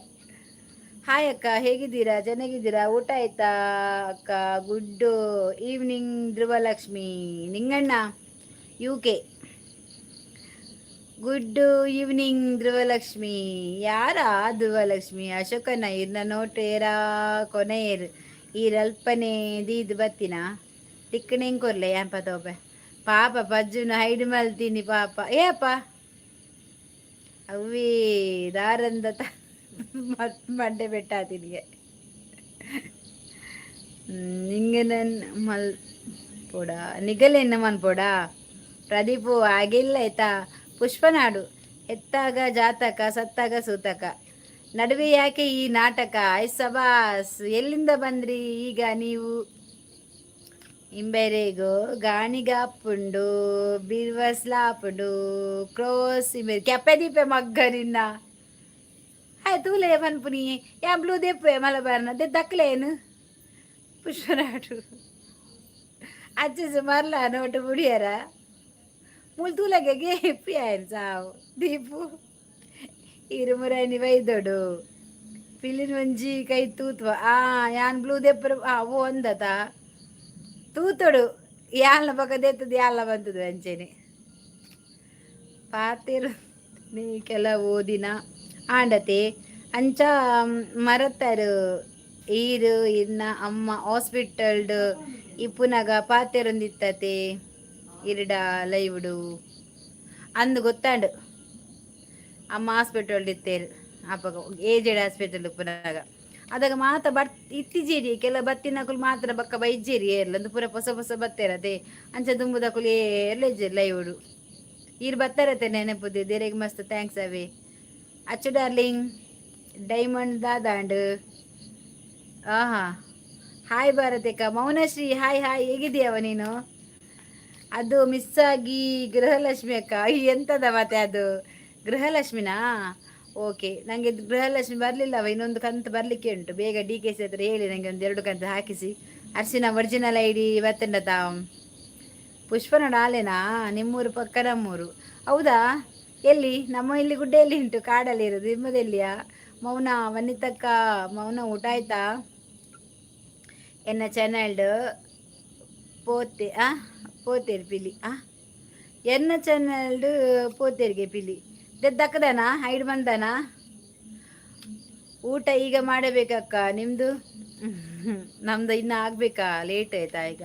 ಹಾಯ್ ಅಕ್ಕ, ಹೇಗಿದ್ದೀರಾ? ಚೆನ್ನಾಗಿದ್ದೀರಾ? ಊಟ ಆಯ್ತಾ ಅಕ್ಕ? Good evening Dhruvalakshmi Ninganna UK. Good evening Dhruvalakshmi. ಯಾರಾ ಧ್ರುವಲಕ್ಷ್ಮಿ? ಅಶೋಕನ ಇರ್ನ ನೋಟೇರಾ ಕೊನೆಯೇರು ಈರಲ್ಪನೆ ದೀದ್ ಬತ್ತಿನ ತಿಕ್ಕಣೆಂಗ್ ಕೊರ್ಲೆ ಯಂಪ ತೋಪೆ ಪಾಪ ಪಜ್ಜುನ ಹೈಡ್ ಮಲ್ತೀನಿ ಪಾಪ. ಏ ಅಪ್ಪ ಅವೇ ದಾರಂದ ಮತ್ ಮಂಡೆ ಬೆಟ್ಟಾತಿನಿಗೆ ನಿಂಗೆ ನನ್ ಮಲ್ ಪೋಡ ನಿಗಲೆನ್ನ ಮನ್ಪೋಡ ಪ್ರದೀಪು ಆಗಿಲ್ಲ ಆಯ್ತಾ. ಪುಷ್ಪನಾಡು ಎತ್ತಾಗ ಜಾತಕ ಸತ್ತಾಗ ಸೂತಕ ನಡುವೆ ಯಾಕೆ ಈ ನಾಟಕ? ಸಬಾಸ್, ಎಲ್ಲಿಂದ ಬಂದ್ರಿ ಈಗ ನೀವು? ಇಂಬೆರೆಗೋ ಗಾಣಿಗಾಪುಂಡು ಬಿರ್ವಸ್ಲಾಪುಂಡು ಕ್ರೋಸ್ ಇಮೇರ್ ಕೆಪ್ಪೆ ದೀಪೆ ಮಗ್ಗ ನಿನ್ನ ಹಾಯ್ ತೂಲೆ ಮನ್ಪುನಿ ಯಾ ಬ್ಲೂ ದೆಪ್ಪೆ ಮಲಬಾರ್ನ ದೆ ದಕ್ಲೇನು ಪುಷ್ಪನಾಡು ಅಜ್ಜ ಮರ್ಲ ನೋಟು ಮುಡಿಯರ ಮುಲ್ ತೂಲಗೆ ಗೆಪ್ಪಿ ಆಯ್ತು ಸಾವು ದೀಪು ಇರುಮುರಾಯಿನಿ ಬೈದೊಡು ಪಿಲಿನ ಒಂಜಿ ಕೈ ತೂತ್ವ ಯಾನ್ ಬ್ಲೂ ದೆಪ್ಪರ ಓ ಒಂದತ ತೂತೊಡು ಯಾಲ್ನ ಪಕ್ಕ ದೆತ್ತದು ಯಾಲ್ನ ಬಂತದು ಅಂಚೆನೆ ಪಾತಿರು ನೀ ಕೆಲ ಓದಿನ ಆಂಡತೆ ಅಂಚ ಮರತರು ಈರು ಇನ್ನ ಅಮ್ಮ ಹಾಸ್ಪಿಟಲ್ಡ್ ಇಪ್ಪುನಗ ಪಾತೆರೊಂದಿತ್ತತೆ ಇರುಡ ಲೈವ್ಡು ಅಂದು ಗೊತ್ತಾಂಡು ಅಮ್ಮ ಹಾಸ್ಪಿಟಲ್ ಇತ್ತೇರು ಅಪ್ಪಗ ಏಜೆಡ್ ಹಾಸ್ಪಿಟಲ್ ಪುನಗ ಅದಾಗ ಮಾತ ಇತ್ತಿಜೇರಿ ಕೆಲ ಬತ್ತಿನಕುಲು ಮಾತ್ರ ಬಕ್ಕ ಬೈಜೇರಿ ಏರ್ಲ ಅಂದು ಪೂರ ಹೊಸ ಹೊಸ ಬತ್ತೇರತೆ ಅಂಚ ದುಂಬುದಕುಲು ಏರ್ಲೇಜೇರಿ ಲೈವ್ಡು ಈರು ಬತ್ತಾರತೆ ನೆನಪುದು ದೇರೆಗೆ ಮಸ್ತ್ ಥ್ಯಾಂಕ್ಸ್ ಅವೇ ಅಚ್ಚು ಡಾರ್ಲಿಂಗ್ ಡೈಮಂಡ್ ದಾದಾಂಡ್ ಆಹಾ ಹಾಯ್ ಭಾರತಿಕ ಮೌನಶ್ರೀ ಹಾಯ್ ಹಾಯ್ ಹೇಗಿದೀಯವ ನೀನು? ಅದು ಮಿಸ್ ಆಗಿ ಗೃಹಲಕ್ಷ್ಮಿ ಅಕ್ಕ ಎಂತದ ಮತ್ತೆ ಅದು ಗೃಹಲಕ್ಷ್ಮಿನಾ? ಓಕೆ, ನನಗೆ ಗೃಹಲಕ್ಷ್ಮಿ ಬರಲಿಲ್ಲವ, ಇನ್ನೊಂದು ಕಂತು ಬರಲಿಕ್ಕೆ ಉಂಟು. ಬೇಗ DKC ಹತ್ರ ಹೇಳಿ ನನಗೆ ಒಂದು 2 ಕಂತು ಹಾಕಿಸಿ. ಅರ್ಶಿನ ಒರಿಜಿನಲ್ ID ಬತ್ತಂಡತ ಪುಷ್ಪನಡ ಆಲೆನಾ? ನಿಮ್ಮೂರು ಪಕ್ಕ ನಮ್ಮೂರು. ಹೌದಾ? ಎಲ್ಲಿ? ನಮ್ಮ ಇಲ್ಲಿ ಗುಡ್ಡೆಯಲ್ಲಿ ಉಂಟು, ಕಾಡಲ್ಲಿ ಇರೋದು. ನಿಮ್ಮದೆಲ್ಲಿಯಾ? ಮೌನ ವನಿತಕ್ಕ ಮೌನ ಊಟ ಆಯ್ತಾ? ಎನ್ನ ಚಾನಲ್ಡ್ ಪೋತೆ ಪೋತೇರು ಪಿಲಿ ಎನ್ನ ಚಾನಲ್ಡ್ ಪೋತೇರಿಗೆ ಪಿಲಿ ದಕ್ಕದನಾ ಹೈಡ್ ಬಂದನಾ? ಊಟ ಈಗ ಮಾಡಬೇಕಕ್ಕ, ನಿಮ್ಮದು? ನಮ್ದು ಇನ್ನು ಆಗಬೇಕಾ? ಲೇಟ್ ಆಯ್ತಾ ಈಗ?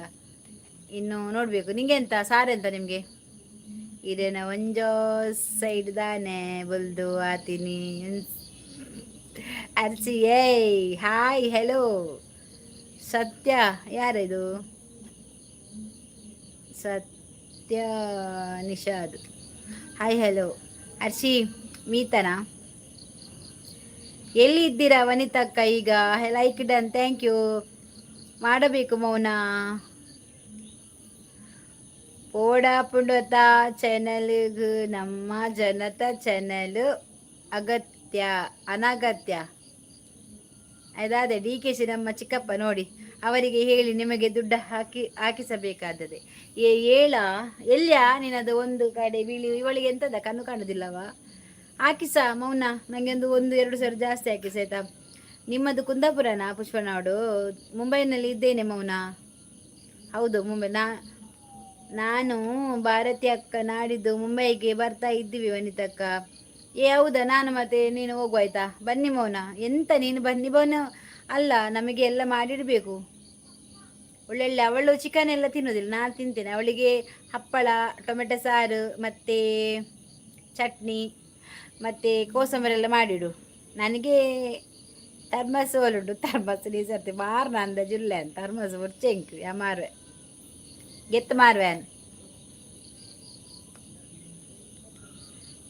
ಇನ್ನು ನೋಡಬೇಕು. ನಿಂಗೆ ಎಂತ ಸಾರೆಂತ ನಿಮಗೆ? ಇದೇನ ಒಂಜೋ ಸೈಡ್ ದಾನೆ ಬಲ್ದು ಆತೀನಿ ಅರ್ಚಿ. ಏಯ್ ಹಾಯ್ ಹೆಲೋ ಸತ್ಯ. ಯಾರಿದು? ಸತ್ಯ ನಿಷಾದ್. ಹಾಯ್ ಹೆಲೋ ಅರ್ಷಿ ಮೀತನಾ? ಎಲ್ಲಿ ಇದ್ದೀರಾ ವನಿತಕ್ಕ ಈಗ? Like done, thank you. ಮಾಡಬೇಕು ಮೌನ. ಓಡಾ ಪುಂಡತ ಚಾನಲ್ಗೆ ನಮ್ಮ ಜನತಾ ಚಾನಲ್ ಅಗತ್ಯ ಅನಗತ್ಯ. ಅದಾದೆ DKC ನಮ್ಮ ಚಿಕ್ಕಪ್ಪ ನೋಡಿ, ಅವರಿಗೆ ಹೇಳಿ ನಿಮಗೆ ದುಡ್ಡು ಹಾಕಿಸಬೇಕಾದದೆ. ಏಳ ಎಲ್ಲಿಯಾ ನಿನ್ನದು? ಒಂದು ಕಡೆ ಬೀಳಿ ಇವಳಿಗೆ ಎಂತದ ಕಣ್ಣು ಕಾಣುದಿಲ್ಲವ? ಹಾಕಿಸ ಮೌನ, ನನಗೆ 1-2 ಸಾವಿರ ಜಾಸ್ತಿ ಹಾಕಿಸ ಆಯ್ತಾ? ನಿಮ್ಮದು ಕುಂದಾಪುರನಾ ಪುಷ್ಪನಾಡು? ಮುಂಬೈನಲ್ಲಿ ಇದ್ದೇನೆ ಮೌನ. ಹೌದು ಮುಂಬೈ. ನಾನು ಭಾರತಿ ಅಕ್ಕ ನಾಡಿದ್ದು ಮುಂಬೈಗೆ ಬರ್ತಾ ಇದ್ದೀವಿ ವನಿತಕ್ಕ. ಹೌದಾ? ನಾನು ಮತ್ತೆ ನೀನು ಹೋಗುವಾಯ್ತಾ? ಬನ್ನಿ ಮೌನ. ಎಂತ ನೀನು ಬನ್ನಿ ಬೋನ ಅಲ್ಲ, ನಮಗೆ ಎಲ್ಲ ಮಾಡಿಡಬೇಕು. ಒಳ್ಳೊಳ್ಳೆ ಅವಳು ಚಿಕನ್ ಎಲ್ಲ ತಿನ್ನೋದಿಲ್ಲ, ನಾನು ತಿಂತೇನೆ. ಅವಳಿಗೆ ಹಪ್ಪಳ, ಟೊಮೆಟೊ ಸಾರು ಮತ್ತು ಚಟ್ನಿ ಮತ್ತು ಕೋಸಂಬರೆಲ್ಲ ಮಾಡಿಡು. ನನಗೆ ಥರ್ಮಸ್ ಹೋಲುಂಟು. ಥರ್ಮಸ್ ನೀ ಸರ್ತಿ ಮಾರ್ನ ಅಂದ ಜುಲ್ಲೆ ಅಂತ ಥರ್ಮಸ್ ಉರ್ಚೆಂಕು ಯಾ ಮಾರ್ವೆ ಗೆತ್ತು ಮಾರ್ವ್ಯಾನ್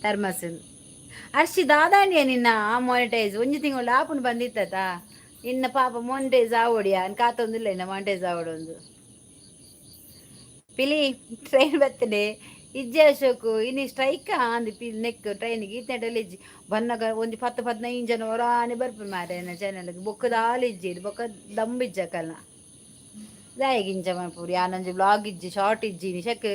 ಥರ್ಮಸ್. ಅರ್ಷಿ ದಾದಾಂಡಿಯ ನಿನ್ನ ಮಾನಿಟೈಸ್ ಒಂಜಿ ತಿಂಗಳು ಆಪುಂಡು ಬಂದಿತ್ತ ನಿನ್ನ ಪಾಪ ಮಾನಿಟೈಸ್ ಆವೋಡಿಯಾ ಕಾತೊಂದಿಲ್ಲ ಇನ್ನ ಮಾನಿಟೈಸ್ ಆವೋಡೊಂದು ಪಿಲಿ ಟ್ರೈನ್ ಬರ್ತದೆ. ಇಜ್ಜೆ ಅಶೋಕು ಇನ್ನು ಸ್ಟ್ರೈಕ್ ಅಂದು ಪಿಲ್ ನೆಕ್ ಟ್ರೈನಿಗೆ ಈತನೆಟಲ್ಲಿ ಇಜ್ಜಿ ಬನ್ನಗ ಒಂದು 10-15 ಜನ ಹೊರಾನೆ ಬರ್ಪು ಮಾರ ಚಾನಲ್ಗೆ ಬೊಕ್ಕದಾಲು ಇಜ್ಜಿ ಬೊಕ್ಕ ದಂಬಿಜ್ಜಕಲ್ನ ದಾಯಿ ಗಿಂಜ ಮನ್ಪುರಿ ಯಾನೊಂಜಿ ಬ್ಲಾಗ್ ಇಜ್ಜಿ ಶಾರ್ಟ್ ಇಜ್ಜಿನಿ ಶಕ್.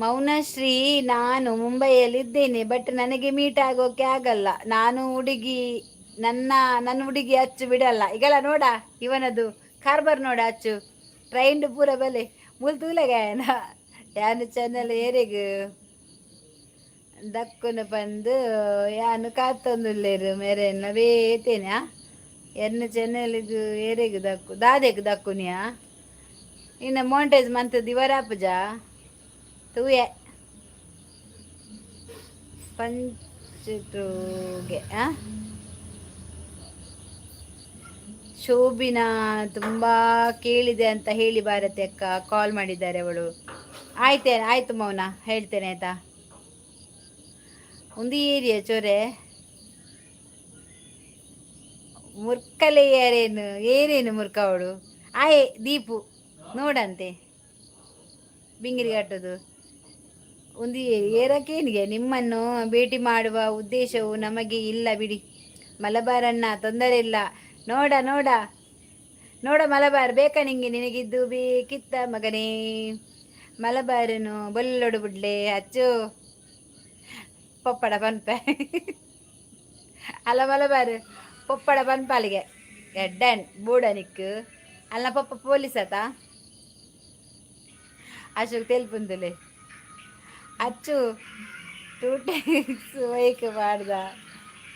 ಮೌನಶ್ರೀ, ನಾನು ಮುಂಬೈಯಲ್ಲಿದ್ದೇನೆ, ಬಟ್ ನನಗೆ ಮೀಟ್ ಆಗೋಕೆ ಆಗಲ್ಲ. ನಾನು ಹುಡುಗಿ, ನನ್ನ ನನ್ನ ಹುಡುಗಿ ಅಚ್ಚು ಬಿಡಲ್ಲ. ಈಗಲ್ಲ ನೋಡ ಇವನದು ಕಾರ್ಬಾರ್ ನೋಡ ಅಚ್ಚು ಟ್ರೈಂಡ್ ಪೂರ ಬಲೆ ಮುಲ್ ತೂಲೆಗಾಯನ ಯಾನು ಚಾನಲ್ ಏರೆಗ್ ದಕ್ಕುನ ಬಂದು ಯಾನು ಕಾತೊಂದುಲ್ಲೇರು ಮೇರೆನ್ನ ಬೇತೇನೆ ಎನ್ನ ಚೆನ್ನಲಿಗೂ ಏರೆಗ್ ದಕ್ಕು ದಾದೆಗ್ ದಕ್ಕುನಿಯಾ ಇನ್ನು ಮೋಂಟೇಜ್ ಮಂತ್ ದಿವರಾಪುಜ ತೂಯೆ ಪಂಚಟೂಗೆ ಶೋಭಿನಾ ತುಂಬ ಕೇಳಿದೆ ಅಂತ ಹೇಳಿ ಭಾರತಿ ಅಕ್ಕ ಕಾಲ್ ಮಾಡಿದ್ದಾರೆ ಅವಳು. ಆಯ್ತು ಮೌನ ಹೇಳ್ತೇನೆ ಆಯ್ತಾ. ಒಂದು ಏರಿಯಾ ಚೊರೆ ಮುರ್ಕಲೆ ಏನೇನು ಮುರ್ಕ ಅವಳು ಆಯೇ ದೀಪು ನೋಡಂತೆ ಬಿಂಗಿರಿ ಕಟ್ಟೋದು ಒಂದು ಏರಕ್ಕೇನಿಗೆ ನಿಮ್ಮನ್ನು ಭೇಟಿ ಮಾಡುವ ಉದ್ದೇಶವು ನಮಗೆ ಇಲ್ಲ ಬಿಡಿ ಮಲಬಾರಣ್ಣ, ತೊಂದರೆ ಇಲ್ಲ. ನೋಡ ನೋಡ ನೋಡ ಮಲಬಾರ್ ಬೇಕಾ ನಿನಗಿದ್ದು ಬೇಕಿತ್ತ ಮಗನೇ ಮಲಬಾರನು ಬೊಲ್ಲೊಡು ಬಿಡ್ಲೆ ಅಚ್ಚು ಪಪ್ಪಡ ಪನ್ಪೆ ಅಲ್ಲ ಮಲಬಾರ್ ಪಪ್ಪಡ ಪನ್ಪಾಲಿಗೆ ಎಡ್ಡನ್ ಬೂಡನಿಕ್ಕು ಅಲ್ಲ ಪಪ್ಪ ಪೊಲೀಸತ ಅಶೋಕ್ ತೆಲ್ಪುಂದುಲೆ ಅಚ್ಚು 2 times ವೈಕ್ ಮಾಡ್ದ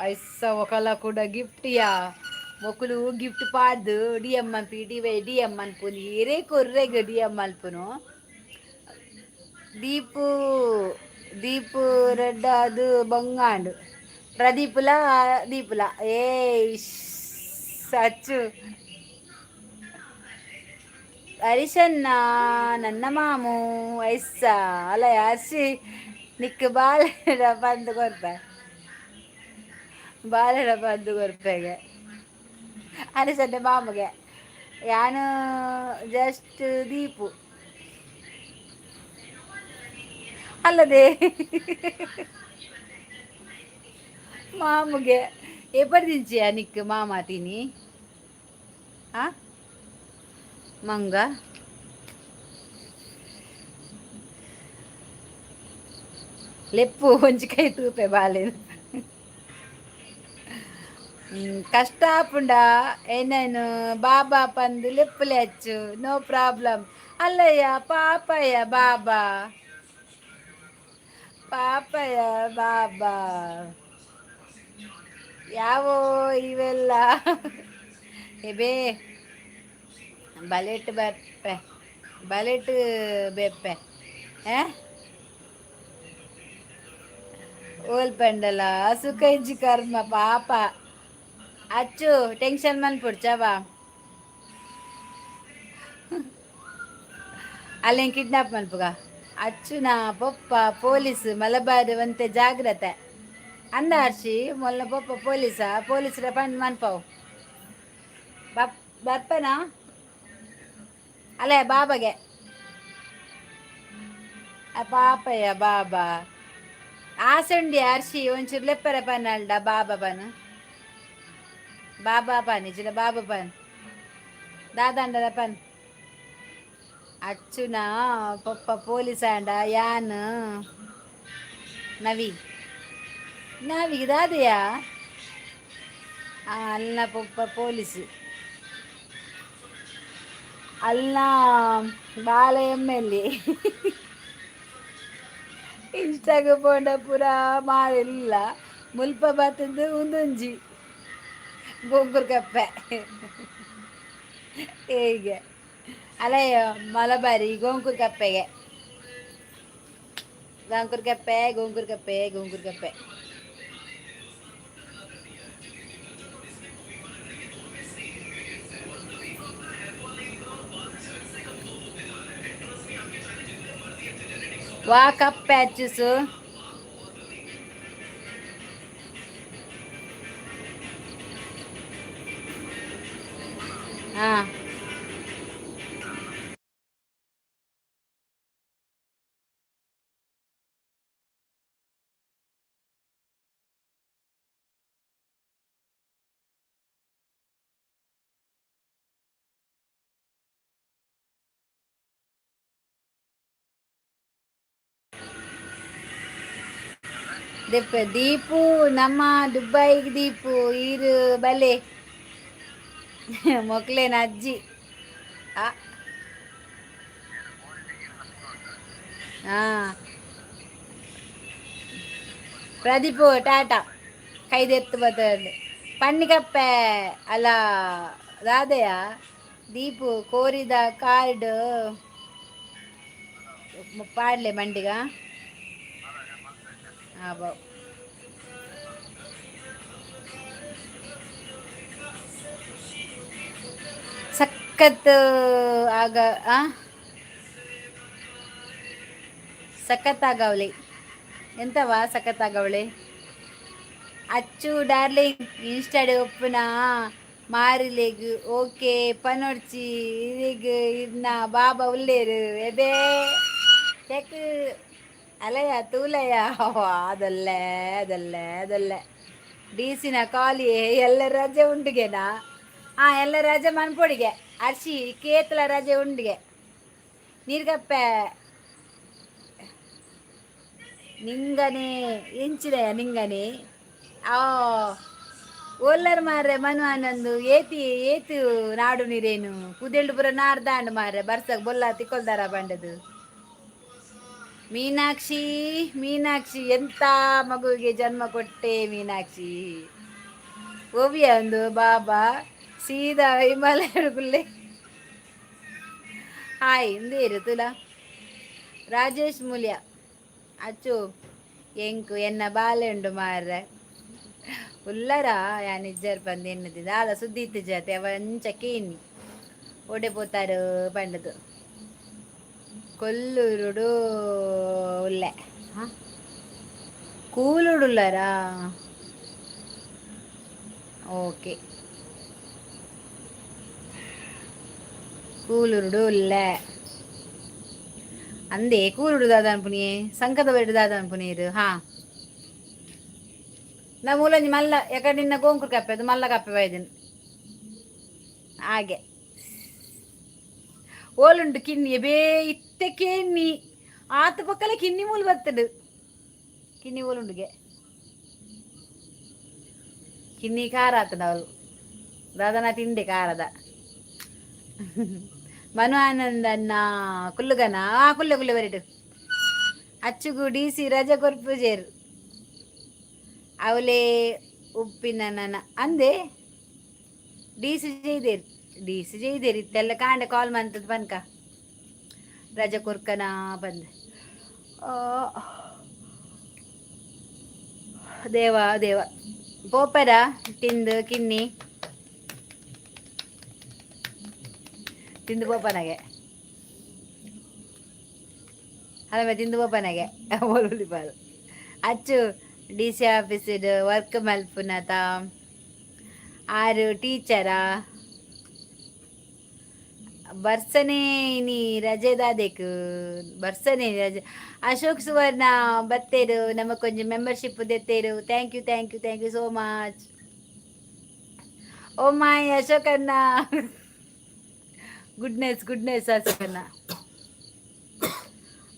ಐಸ ಒಕಲ ಕೂಡ ಗಿಫ್ಟಿಯಾ ಮೊಕುಲು ಗಿಫ್ಟ್ ಪಾಡ್ದು ಡಿ ಎಮ್ ಅನ್ಪಿ ಡಿ ಎಮ್ ಅನ್ಪುನಿ ಏರೇ ಕೊರ್ರೆಗ್ ಡಿ ಎಮ್ ಅಲ್ಪುನು ದೀಪು ದೀಪು ರೆಡ್ಡ ಅದು ಬೊಂಗಾಂಡು ಪ್ರದೀಪುಲ ದೀಪುಲ ಏ ಅಚ್ಚು ಹರಿಶನ್ನ ನನ್ನ ಮಾಮು ಐಸ ಅಲ್ಲ ಹರ್ಷಿ ನಿಕ್ ಬಾಲೆಡ ಬಂದು ಕೊರ್ಪೆ ಬಾಲೆಡ ಬಂದು ಕೊರ್ಪೆಗೆ ಹರಿಶನ್ನೆ ಮಾಮಗೆ ಯಾನು ಜಸ್ಟ್ ದೀಪು ಅಲ್ಲದೆ ಮಾಮುಗೆ ಎಪರ್ದಿಂಚಿಯ ನಿಕ್ ಮಾಮ ತಿನಿ ಆ ಮಂಗ ಲೆಪ್ಪು ಒಂಜಿಕಾಯಿ ತೂಪೆ ಬಾಲೆನು ಕಷ್ಟ ಆಪುಂಡ ಏನೇನು ಬಾಬಾ ಪಂದು ಲೆಪ್ಪುಲೆ ಹಚ್ಚು ನೋ ಪ್ರಾಬ್ಲಮ್ ಅಲ್ಲಯ್ಯ ಪಾಪಯ್ಯ ಬಾಬಾ ಪಾಪಯ್ಯ ಬಾಬಾ ಯಾವೋ ಇವೆಲ್ಲ ಎಬೇ ಬಲೆಟ್ ಬರ್ಪೆ ಬಲೆಟ್ ಬೆಪ್ಪೆ ಓಲ್ಪಂಡಲ ಸುಖ ಇಜ್ಜಿ ಕರ್ಮ ಪಾಪ ಅಚ್ಚು ಟೆನ್ಷನ್ ಮನ್ಪುಡ್ಚವಾ ಅಲ್ಲೇನು ಕಿಡ್ನಾಪ್ ಮನ್ಪುಗ ಅಚ್ಚುನ ಪೊಪ್ಪ ಪೊಲೀಸ್ ಮಲಬಾರ್ ಒಂತೆ ಜಾಗ್ರತೆ ಅಂದ ಹರ್ಷಿ ಮೊಲ್ಲ ಪೊಪ್ಪ ಪೊಲೀಸ್ರ ಪಂಡ್ ಮನ್ಪವು ಬರ್ಪನ ಅಲ್ಲೇ ಬಾಬಾಗೆ ಪಾಪಯ್ಯ ಬಾಬಾ ಆಸಂಡಿ ಹರ್ಷಿ ಒಂಚೂರು ಲೆಪ್ಪರ ಪನ್ ಅಲ್ಡ ಬಾಬಾ ಪನ್ ಬಾಬಾ ಪನ್ ಇಜಿನ ಬಾಬಾ ಪನ್ ದಾದಂಡದ ಪನ್ ಅಚ್ಚುನ ಪಪ್ಪ ಪೊಲೀಸ್ ಆಂಡ ಯಾನ್ ನವಿ ನವಿಗೆ ದಾದೆಯಾ ಅಲ್ಲ ಪಪ್ಪ ಪೊಲೀಸ್ ಅಲ್ಲ ಬಾಲ ಎಮ್ ಎಲ್ ಎ ಇನ್ಸ್ಟಾಗ ಪೋಂಡ ಪೂರ ಮಾಡಿಲ್ಲ ಮುಲ್ಪ ಬತ್ತಂದು ಒಂದೊಂಜಿ ಗೋಂಗೂರ್ ಕಪ್ಪೆ ಹೇಗೆ ಅಲ್ಲಯ್ಯ ಮಲಬಾರಿ ಗೋಂಗೂರ್ ಕಪ್ಪೆಗೆ ಗೋಂಗೂರ್ ಕಪ್ಪೆ ವಾ ಕಪ್ಪೆ ಅಚ್ಚುಸು ಹಾಂ ದೆಪ್ಪ ದೀಪು ನಮ್ಮ ದುಬೈಗೆ ದೀಪು ಈರು ಬಲೆ ಮೊಕ್ಲೇನ ಅಜ್ಜಿ ಆ ಹಾಂ ಪ್ರದೀಪು ಟಾಟಾ ಕೈದೆತ್ತು ಬರ್ತದೆ ಪನ್ನಿಕಪ್ಪೆ ಅಲ್ಲ ರಾಧೆಯ ದೀಪು ಕೋರಿದ ಕಾರ್ಡ್ ಪಾಡ್ಲೆ ಮಂಡಿಗ ಹಾಂ ಬಾ ಸಖತ್ ಆಗ ಆ ಸಖತ್ ಆಗವಳೆ ಎಂತವಾ ಸಖತ್ ಆಗವಳೆ ಅಚ್ಚು ಡಾರ್ಲಿಂಗ್ ಇನ್ಸ್ಟಾಡ್ ಒಪ್ಪುನ ಮಾರಿಲೆಗ್ ಓಕೆ ಪನೊಡ್ಚಿ ಇರಿಗ್ ಇರ್ನ ಬಾಬಾ ಉಳ್ಳೇರು ಎಬೇ ಚೆಕ್ ಅಲಯ ತೂಲಯ ಅದಲ್ಲೇ ಅದಲ್ಲೇ ಅದಲ್ಲೇ ಡಿಸಿನ ಕಾಲಿ ಎಲ್ಲ ರಜೆ ಉಂಡುಗೆನಾ ಎಲ್ಲ ರಜೆ ಮನ್ಪೊಡಿಗೆ ಅರ್ಶಿ ಕೇತಲ ರಜೆ ಉಂಡಿಗೆ ನೀರ್ಗಪ್ಪೆ ನಿಂಗನೆ ಎಂಚಿದಯ ನಿಂಗನೆ ಆ ಓಲ್ಲರ್ ಮಾರ್ರೆ ಮನು ಆನಂದು ಏತಿ ಏತು ನಾಡು ನೀರೇನು ಕುದೆಂಡು ಪುರ ನಾರ್ದಾಂಡ್ ಮಾರ್ರೆ ಬರ್ಸಕ್ ಬೊಲ್ಲ ತಿಕ್ಕೊಳ್ದಾರ ಬಂಡದು ಮೀನಾಕ್ಷಿ ಮೀನಾಕ್ಷಿ ಎಂತ ಮಗುವಿಗೆ ಜನ್ಮ ಕೊಟ್ಟೆ ಮೀನಾಕ್ಷಿ ಓವಿಯ ಒಂದು ಬಾಬಾ ಸೀದಾ ಹಿಮಾಲಯ ಗುಲ್ಲೆ ಹಾಯ್ ಇಂದೇರು ತುಲ ರಾಜೇಶ್ ಮೂಲ್ಯ ಅಚ್ಚು ಎಂಕು ಎನ್ನ ಬಾಲೆ ಉಂಡು ಮಾರ್ರೆ ಉಲ್ಲರ ಯಾ ನಿಜ್ಜರ್ ಬಂದು ಎನ್ನದಿದ್ದ ಆದ ಸುದ್ದಿ ಇತ್ತು ಜಾತೆ ಅವಂಚ ಕೇನಿ ಓಡೆ ಪೋತಾರು ಪಂಡದು ಕೊಲ್ಲೂರುಡು ಉಲ್ಲೆ ಕೂಲುಡುಲ್ಲರಾ ಓಕೆ ಕೂಲುರುಡು ಉಲ್ಲೆ ಅಂದೇ ಕೂಲುಡು ದಾದ ಅನ್ಪುನಿಯೇ ಸಂಕದ ಬೇಡು ದಾದ ಅನ್ಪುನೀರು ಹಾ ನಾ ಮೂಲಂಜಿ ಮಲ್ಲ ಯಾಕಂದ್ರೆ ನಿನ್ನ ಗೋಂಕುರು ಕಪ್ಪೆ ಅದು ಮಲ್ಲ ಕಪ್ಪೆ ಬೈದಿನ ಹಾಗೆ ಓಲುಂಡು ಕಿನ್ನಿ ಬೇ ಇತ್ತೆ ಕೇಣ್ಣಿ ಆತ ಪಕ್ಕಲೆ ಕಿನ್ನಿ ಮೂಲು ಬರ್ತಡು ಕಿನ್ನಿ ಓಲುಂಡುಗೆ ಕಿನ್ನಿ ಖಾರ ಆತದ ಅವಳು ದಾದನ ತಿಂಡೆ ಖಾರದ ಮನು ಆನಂದನ್ನ ಕುಲ್ಲುಗನ ಕುಲ್ಲೆ ಕುಲ್ಲೆ ಬರಿಡು ಅಚ್ಚುಗು ಡಿ ಸಿ ರಜೆ ಕೊರ್ಪುಜೇರು ಅವಲೇ ಉಪ್ಪಿನ ನನ ಅಂದೆ ಡಿ ಸಿ ಜೈದೇರಿ ಇತ್ತೆಲ್ಲ ಕಾಂಡೆ ಕಾಲ್ ಮಂತದ ಬನ್ಕ ರಜೆ ಕೊರ್ಕನ ಬಂದೆ ದೇವ ದೇವ ಪೋಪರ ತಿಂದು ಕಿನ್ನಿ ತಿಂದು ಪೋಪನಗೆ ಅಲ್ಲ ತಿಂದು ಪೋಪನಗೆ ಬಾರು ಅಚ್ಚು ಡಿ ಸಿ ಆಫೀಸಿಡ್ ವರ್ಕ್ ಮಲ್ಪುನತ ಆರು ಟೀಚರಾ ಬರ್ಸನೆ ನೀ ರಜೆ ದಾದೇಕು ಬರ್ಸನೆ ರಜೆ ಅಶೋಕ್ ಸುವರ್ಣ ಬತ್ತೇರು ನಮಗೆ ಕೊಂಚ ಮೆಂಬರ್ಶಿಪ್ ದೆತ್ತೇರು thank you so much oh my ಅಶೋಕಣ್ಣ ಗುಡ್ನೆಸ್ ಅಶೋಕಣ್ಣ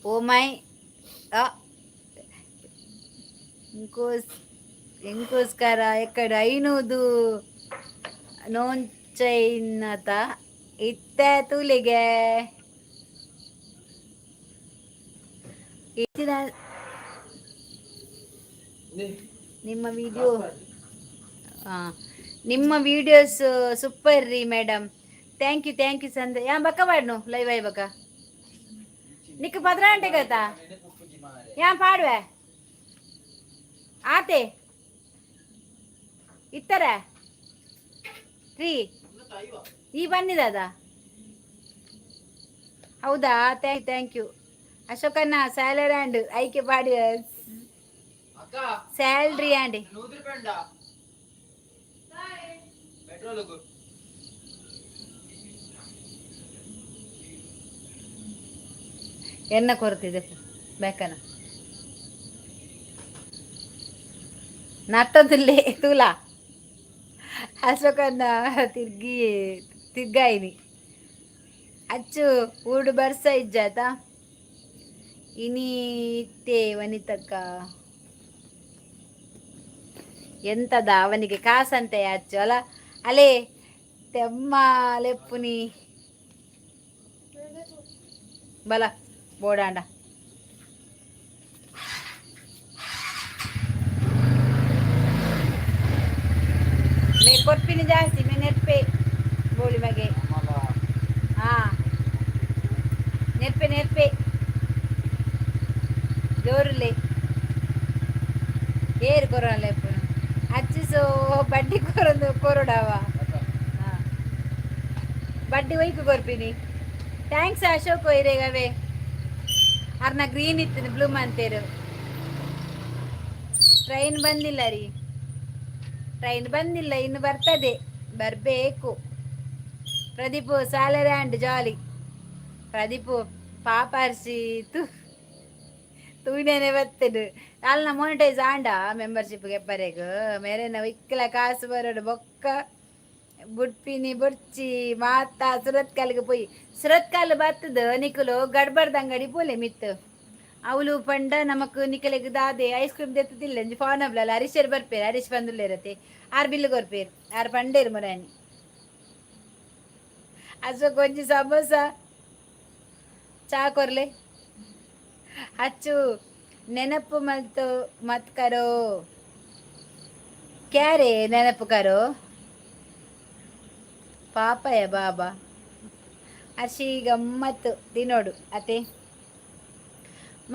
ಓ ಮೈ ఇంకోస్కర ఎక్కడ అయినోదు ನೋಂಚೈನತ ಇತ್ತೆ ತೂಲಿಗೆ ನಿಮ್ಮ ವಿಡಿಯೋ ನಿಮ್ಮ ವಿಡಿಯೋಸ್ ಸೂಪರ್ ರೀ ಮೇಡಮ್ ಥ್ಯಾಂಕ್ ಯು ಸಂದೆ ಯಾ ಬಕ್ಕ ಪಾಡ್ನು ಲೈವ್ ಆಯ್ ಬಕ್ಕ ನಿಕ್ಕ 15 ಗಂಟೆ ಕತಾ ಯಾ ಪಾಡ್ವೆ ಆತೆ ಇತ್ತರ ರೀ ಈ ಬನ್ನಿದಾದ ಹೌದಾ thank you ಅಶೋಕಣ್ಣ salary and ಐಕೆ Padi salary and ಎನ್ನ ಕೊರತಿದೆ ಬೇಕನ ನಟ್ಟದಿಲ್ಲೇ ತೂಲ ಅಶೋಕನ್ನ ತಿರ್ಗಾಯಿನಿ ಅಚ್ಚು ಊಡು ಬರ್ಸ ಇಜ್ಜಾತ ಇನಿ ಇತ್ತೆ ವನಿತಕ್ಕ ಎಂತದ ಅವನಿಗೆ ಕಾಸಂತೆ ಅಚ್ಚು ಅಲ್ಲ ಅಲೇ ತೆಮ್ಮ ಲೆಪ್ಪುನಿ ಬಲ ಬೋಡಾಂಡ ಮೇ ಕೊರ್ಪಿನಿ ಜಾಸ್ತಿ ಮೇ ನೆರ್ಪೆ ಬೋಳಿ ಮಗೆ ಹಾ ನೆರ್ಪೆ ನೆರ್ಪೆ ಜೋರುಲೆ ಏರು ಕೊರೋನ ಲೆಪ್ಪು ಅಚ್ಚಿಸೋ ಬಡ್ಡಿ ಕೊರೊಂದು ಕೊರಡವ ಬಡ್ಡಿ ಒಯ್ಕು ಕೊರ್ಪಿನಿ ಥ್ಯಾಂಕ್ಸ್ ಅಶೋಕ್ ಒಯ್ರೆಗವೇ ಅರ್ನ ಗ್ರೀನ್ ಇತ್ತು ಬ್ಲೂ ಮಂತೇರು ಟ್ರೈನ್ ಬಂದಿಲ್ಲ ರೀ ಟ್ರೈನ್ ಬಂದಿಲ್ಲ ಇನ್ನು ಬರ್ತದೆ ಬರಬೇಕು ಪ್ರದೀಪು ಸ್ಯಾಲರಿ ಆ್ಯಂಡ್ ಜಾಲಿ ಪ್ರದೀಪು ಪಾಪರ್ಸಿ ತೂನೇನೆ ಬರ್ತದೆ ಅಲ್ಲ ಮೋನಿಟೈಸ್ ಆಂಡ ಮೆಂಬರ್ಶಿಪ್ಗೆ ಎಪ್ಪರೆಗೂ ಮೇರೆ ನಾವು ಇಕ್ಕಲ ಕಾಸು ಬರೋಡು ಬೊಕ್ಕ ಬುಡ್ಪಿನಿ ಬುಡ್ಚಿ ಮಾತ ಸುರತ್ಕಲ್ಗೆ ಪೋಯಿ ಸುರತ್ಕಲ್ ಬರ್ತದ ನಿಕುಲು ಗಡ್ಬರ್ದ ಅಂಗಡಿ ಪೋಲೆ ಮಿತ್ತು ಅವಳು ಪಂಡ ನಮಕ್ ನಿಕಲೆಗ್ ದಾದೆ ಐಸ್ ಕ್ರೀಮ್ ದೆತ್ತದಿಲ್ಲ ಒಂಜಿ ಫಾನ್ ಅಬ್ಲಲ್ಲ ಹರೀಶರ್ ಬರ್ಪೇರು ಹರೀಶ್ ಬಂದುಲ್ಲ ಇರತ್ತೆ ಆರ್ ಬಿಲ್ಲು ಕೊರ್ಪೇರು ಆರ್ ಪಂಡೇರು ಮುರಾನಿ ಅಸೋ ಕೊಂಚ ಸಮೋಸ ಚಾ ಕೊರ್ಲೆ ಅಚ್ಚು ನೆನಪು ಮತ್ ಕರೋ ಕ್ಯಾರೆ ನೆನಪು ಕರೋ ಪಾಪಯ ಬಾಬಾ ಅರ್ಷಿ ಗಮ್ಮತ್ತು ತಿನ್ನೋಡು ಅತ್ತೆ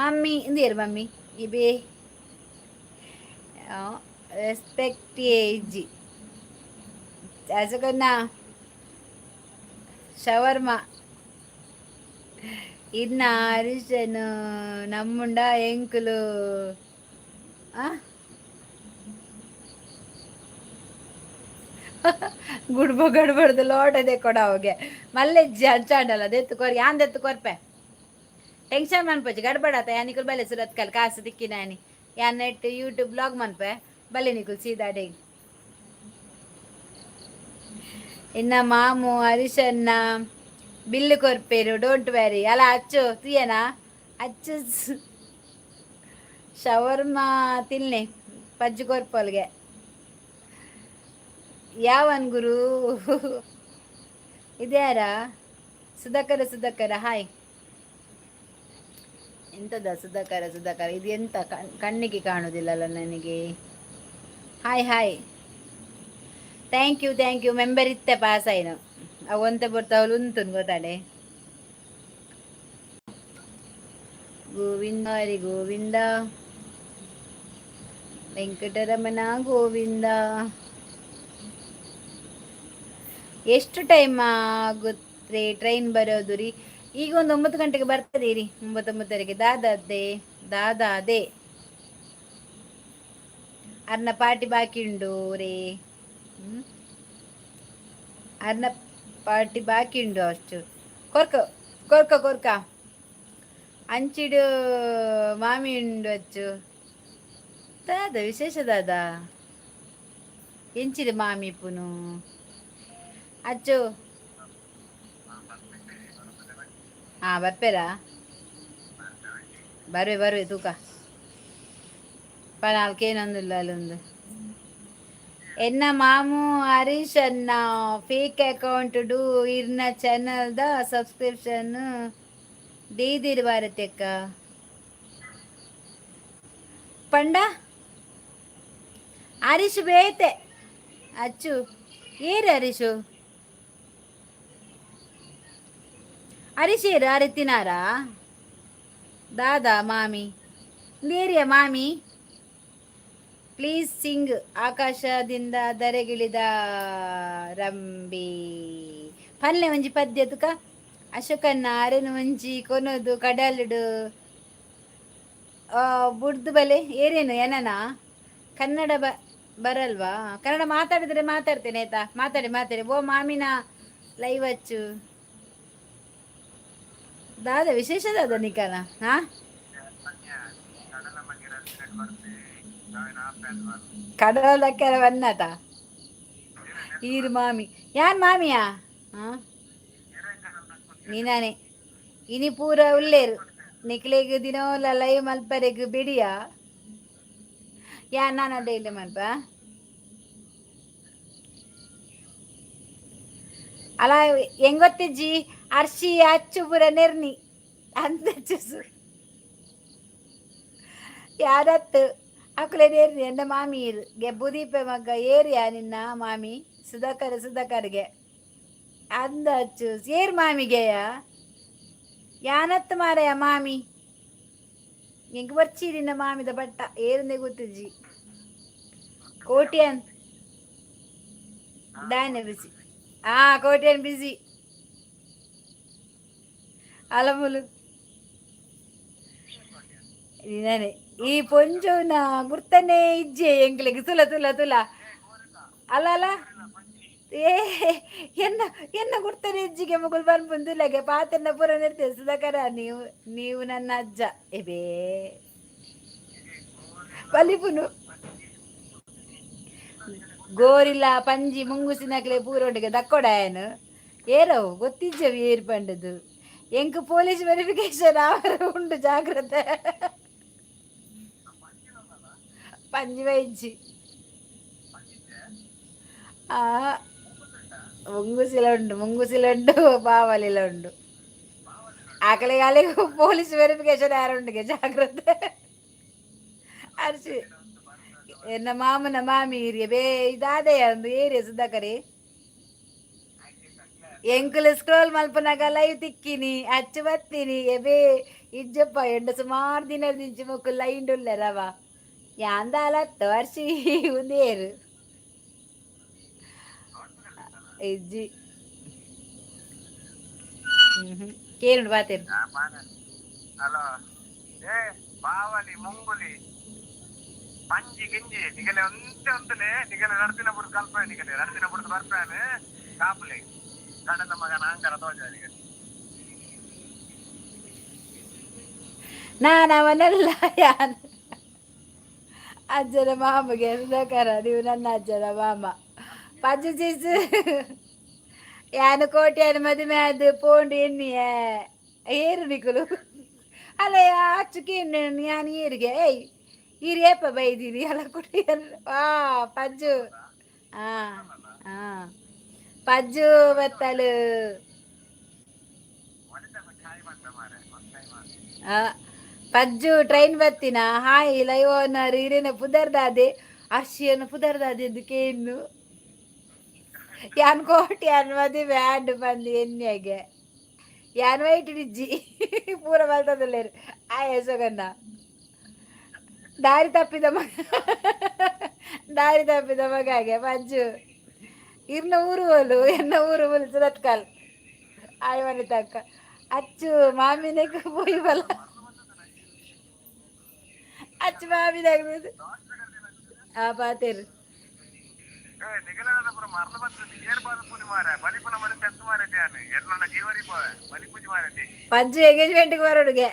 mummy ಇಂದಿರು mummy eBay respect ಏಜಿ ಅಸಗನ್ನ shawarma ಇನ್ನ ಹರೀಶನು ನಮ್ಮುಂಡ ಎಂಕುಲು ಗುಡ್ಬ ಗಡ್ಬಡ್ದು ಲೋಟದೆ ಕೊಡ ಅವಾಗೆ ಮಲ್ಲೆಜ್ಜಿ ಹಂಚಾಂಡಲ್ಲ ದೆತ್ತು ಕೊರ್ ಯಾನ್ ದೆತ್ತು ಕೊರ್ಪೆ ಟೆನ್ಷನ್ ಮನ್ಪಚ್ಚಿ ಗಡ್ಬಡಾತ ಯಾನಿಕುಲ್ ಬಲೆ ಸುರತ್ ಕಲ್ ಕಾಸು ದಿಕ್ಕಿನ ಯಾನಿ ಯಾನ್ ನೆಟ್ ಯೂಟ್ಯೂಬ್ ಬ್ಲಾಗ್ ಮನ್ಪೆ ಬಲೆ ನಿಕುಲ್ ಸೀದಾ ಡೇ ಇನ್ನ ಮಾಮು ಹರೀಶನ್ನ ಬಿಲ್ಲು ಕೊರ್ಪೇರು ಡೋಂಟ್ ವ್ಯಾರಿ ಅಲ್ಲ ಅಚ್ಚು ತುಯನಾ ಅಚ್ಚು ಶವರ್ಮ ತಿನ್ನೆ ಪಜ್ಜು ಕೊರ್ಪಲ್ಗೆ ಯಾವನ್ ಗುರು ಇದ್ಯಾರ ಸುಧಾಕರ ಹಾಯ್ ಎಂತದ ಸುಧಾಕರ ಇದು ಎಂತ ಕಣ್ಣಿಗೆ ಕಾಣುದಿಲ್ಲಲ್ಲ ನನಗೆ ಹಾಯ್ ಥ್ಯಾಂಕ್ ಯು ಮೆಂಬರ್ ಇತ್ತೆ ಪಾಸ್ ಆಯ್ನು ಅವಂತ ಬರ್ತಾವಲು ಉಂಟು ಗೊತ್ತಾಡೆ ಗೋವಿಂದ ಹರಿ ಗೋವಿಂದ ವೆಂಕಟರಮಣ ಗೋವಿಂದ ಎಷ್ಟು ಟೈಮ್ ಆಗುತ್ತೆ ಟ್ರೈನ್ ಬರೋದು ರೀ ಈಗ ಒಂದು 9 ಗಂಟೆಗೆ ಬರ್ತದೆ ರೀ 9:30ಕ್ಕೆ ದಾದಾದೆ ಅರ್ನ ಪಾರ್ಟಿ ಬಾಕಿ ಉಂಡು ರೇ ಅರ್ನ ಪಾರ್ಟಿ ಬಾಕಿ ಉಂಡು ಅಷ್ಟು ಕೊರ್ಕ ಅಂಚಿಡು ಮಾಮಿ ಉಂಡು ಅಚ್ಚು ದಾದ ವಿಶೇಷ ದಾದ ಎಂಚಿಡು ಮಾಮಿ ಪುನು ಅಚ್ಚು ಬರ್ಪೇರಾ ಬರ್ವೆ ತೂಕ ಪನಾಲ್ಕೇನೊಂದಿಲ್ಲ ಅಲ್ಲೊಂದು ಎನ್ನ ಮಾಮು ಹರೀಶ್ ಅನ್ನ ಫೇಕ್ ಅಕೌಂಟ್ ಡು ಇರ್ನ ಚಾನಲ್ ದ ಸಬ್ಸ್ಕ್ರಿಪ್ಷನ್ ದೀದಿರ್ ಬಾರತೆಕ್ಕ ಪಂಡ ಹರೀಶ್ ಬೇತೆ ಅಚ್ಚು ಏರು ಹರೀಶೇರು ಅರಿತಿನಾರಾ ದಾದಾ ಮಾಮಿ ಬೇರಿಯ ಮಾಮಿ ಪ್ಲೀಸ್ ಸಿಂಗ್ ಆಕಾಶದಿಂದ ದರೆಗಿಳಿದ ರಂಬಿ ಪಲ್ಲೆ ಒಂಜಿ ಪದ್ಯ ತುಕ ಅಶೋಕನ್ನ ಅರೆನು ಒಂಜಿ ಕೊನೋದು ಕಡಲುಡು ಬುಡ್ದು ಬಲೆ ಏರೇನು ಏನನ ಕನ್ನಡ ಬರಲ್ವಾ ಕನ್ನಡ ಮಾತಾಡಿದ್ರೆ ಮಾತಾಡ್ತೇನೆ ಆಯ್ತಾ ಮಾತಾಡಿ ಓ ಮಾಮಿನ ಲೈವ್ ಹಚ್ಚು ದಾದ ವಿಶೇಷ ದಾದ ನಿಕನ ಹಾ ಕಡಲಕ್ಕೆ ವನ್ನತ ಈರು ಮಾಮಿ ಯಾನ್ ಮಾಮಿಯಾ ನೀನಾನೆ ಇನಿ ಪೂರ ಉಳ್ಳೇರು ನಿಕ್ಲೆಗ್ ದಿನೋಲ ಲೈವ್ ಮಲ್ಪರೆಗ್ ಬಿಡಿಯ ಯಾನ್ ನಾನು ಡೈಲಿ ಮಲ್ಪ ಅಲ್ಲ ಹೆಂಗ್ ಗೊತ್ತಿಜ್ಜಿ ಅರ್ಶಿ ಅಚ್ಚು ಪೂರ ನೆರ್ನಿ ಅಂತ ಚೂಸು ಯಾರತ್ತು ಅಕ್ಕಲೆ ನೇರ್ನಿ ಎನ್ನ ಮಾಮಿ ಇರು ಗೆಬ್ಬುದೀಪ ಮಗ್ಗ ಏರಿಯಾ ನಿನ್ನ ಮಾಮಿ ಸುಧಾಕರ್ಗೆ ಅಂದ ಚೂಸ್ ಏರ್ ಮಾಮಿಗೆಯ ಯಾನತ್ತು ಮಾರಯ ಮಾಮಿ ಎಂಗ್ ಬರ್ಚಿ ನಿನ್ನ ಮಾಮಿದ ಬಟ್ಟ ಏರಂದೆ ಗೊತ್ತಿಜ್ಜಿ ಕೋಟಿಯನ್ ದಾನೆ ಬಿಸಿ ಕೋಟಿಯನ್ ಬಿಸಿ ಅಲಮುಲು ನೀನೇ ಈ ಪೊಂಜೋನ ಗುರ್ತನೆ ಇಜ್ಜೆ ಎಂಕ್ಲೆಗೆ ತುಲ ಅಲ್ಲ ಅಲ್ಲ ಏ ಎನ್ನ ಎನ್ನ ಗುರ್ತನೆ ಇಜ್ಜಿಗೆ ಮಗುಲ್ ಬಂದ್ಬಂದುಲಗೆ ಪಾತನ್ನ ಪೂರ ನಿರ್ತೀವಿ ಸುಧಾಕರ ನೀವು ನನ್ನ ಅಜ್ಜ ಎಬೇ ಬಲಿಪುನು ಗೋರಿಲ್ಲ ಪಂಜಿ ಮುಂಗುಸಿನಕ್ಲೆ ಪೂರೊಟ್ಟಿಗೆ ದಕ್ಕೊಡಾಯನು ಏರವು ಗೊತ್ತಿಜ್ಜವಿ ಏರ್ ಪಂಡದು ಎಂಕ್ ಪೊಲೀಸ್ ವೆರಿಫಿಕೇಶನ್ ಅವರ ಉಂಡು ಜಾಗ್ರತೆ ಪಂಜಿ ವೈಜ್ಜಿ ಮುಂಗುಸಿಲ ಉಂಡು ಬಾವಲಿಲ ಉಂಡು ಆಕಳಿಗಾಲಿ ಪೊಲೀಸ್ ವೆರಿಫಿಕೇಶನ್ ಯಾರುಂಡಿಗೆ ಜಾಗ್ರತೆ ಅರ್ಸಿ ಎನ್ನ ಮಾಮನ ಮಾಮಿ ಹಿರಿಯ ಬೇ ಇದಾದೆಯ ಒಂದು ಏರಿಯ ಸುಧಾಕರಿ ಎಂಕುಲು ಸ್ಕ್ರೋಲ್ ಮಲ್ಪನಾಗ ಲೈವ್ ತಿಕ್ಕಿನಿ ಅಚ್ಚು ಬತ್ತೀನಿ ಎಬೇ ಇಜ್ಜಪ್ಪ ಎಂಡ ಸುಮಾರು ದಿನ ದಿಂಚು ಮಕ್ಕು ಲೈಂಡುಲ್ಲ ರವ ಯಾಂದ ಅಲತ್ತ ವರ್ಷಿ ಉಂದೇರು ಇಜ್ಜಿ ಕೇನುಂಡು ಬಾತೇರು ಹಲೋ ಏ ಬಾವಲಿ ಮುಂಗುಲಿ ಪಂಜಿ ಗಿಂಜಿ ನಿಗಲೆ ಒಂದೇ ನಿಗಲೆ ನಡ್ದಿನ ಬಿಡು ಕಲ್ಪ ನಿಗಲೆ ನಡ್ದಿನ ಬಿಡುದು ಬರ್ತಾನೆ ಕಾಪುಲೆ ಕಡದ ಮಗನ ಅಂಕರ ತೋಜ ನಿಗಲೆ ನಾನವನೆಲ್ಲ ಯಾನ್ ಅಜ್ಜನ ಮಾಮಗೆ ಸುಧಾಕರ ನೀವು ನನ್ನ ಅಜ್ಜನ ಮಾಮ ಪಜ್ಜು ಚೀಸು ಯಾನು ಕೋಟೆಯನ್ನು ಮದುವೆ ಅದು ಪೋಂಡು ಎಣ್ಣಿಯ ಏರು ನಿಕುಲು ಅಲ್ಲ ಅಚ್ಚುಕಿ ಯಾನ್ ಏರಿಗೆ ಏಯ್ ಹಿರಿಯಪ್ಪ ಬೈದೀನಿ ಅಲ್ಲ ಕುಟಿ ಪಜ್ಜು ಪಜ್ಜು ಬತ್ತಲು ಪಜ್ಜು ಟ್ರೈನ್ ಬತ್ತಿನ ಹಾಯ್ ಲೈವನರು ಹಿರಿಯನ ಪುದರ್ದಾದೆ ಅರ್ಶಿಯನ್ನು ಪುದರ್ದಾದೆ ಕೇನು ಯಾನ್ ಕೋಟಿ ಯಾನ್ ಮದುವೆ ಆಡು ಬಂದು ಎಣ್ಣೆಗೆ ಯಾನ್ ವೈಟ್ ನಿಜ್ಜಿ ಪೂರ ಬಲ್ತದಲ್ಲೇರು ಯಶೋಗನ್ನ ದಾರಿ ತಪ್ಪಿದ ಮಗಾಗೆ ಪಜ್ಜು ಇರ್ನ ಊರು ಹೋಲು ಎನ್ನ ಊರು ಹೋಲು ಸುರತ್ಕಲ್ ಆಯ್ ಮನೆ ತಕ್ಕ ಅಚ್ಚು ಮಾಮಿನಕ್ಕೆ ಪೋಯಿ ಬಲ್ಲ ಅಚ್ಚು ಮಾಮಿನಾಗ ಪಾತೇರು ಪಜ್ಜು ಎಂಗೇಜ್ಮೆಂಟ್ ಬರೋಡುಗೆ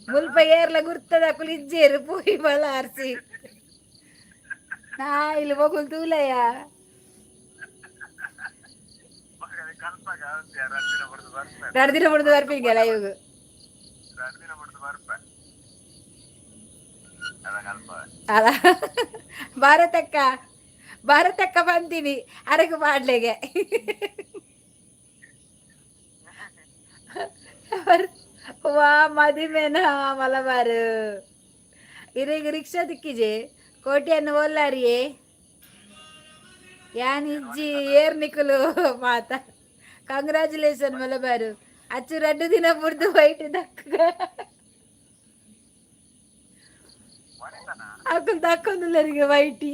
ಮುಲ್ಪ ಏರ್ಲ ಗುರ್ತದ ಕುಲಿಜ್ಜೇರು ಪೋಯಿ ಬಲ ಆರ್ಸಿ ನಾ ಇಲ್ಲಿ ಮಗುಲ್ ತೂಲಯ್ಯ ರಡ್ದಿನ ಬಿಡ್ದು ಬರ್ಪಿಗೆಲ್ಲ ಇವಾಗ ಅಲ್ಲ ಭಾರತಕ್ಕ ಬಂತೀನಿ ಅರಗು ಮಾಡ್ಲೆಗೆ ವಾ ಮದಿಮೇನ ಮಲಬಾರು ಇರೀಗ ರಿಕ್ಷಾ ದಿಕ್ಕಿಜೆ ಕೋಟೆಯನ್ನು ಓಲ್ಲಾರಿಯೇ ಯಾನ್ ಇಜ್ಜಿ ಏರ್ ನಿಕುಲು ಮಾತ ಕಂಗ್ರಾಚುಲೇಷನ್ ಮಲಬಾರು ಅಚ್ಚು 2 ದಿನ ಬುಡ್ದು ವೈಟ್ ದಕ್ಕ ಅಕ್ಕಲ್ ದಕ್ಕೊಂದಿಲ್ಲರಿಗೆ ವೈಟಿ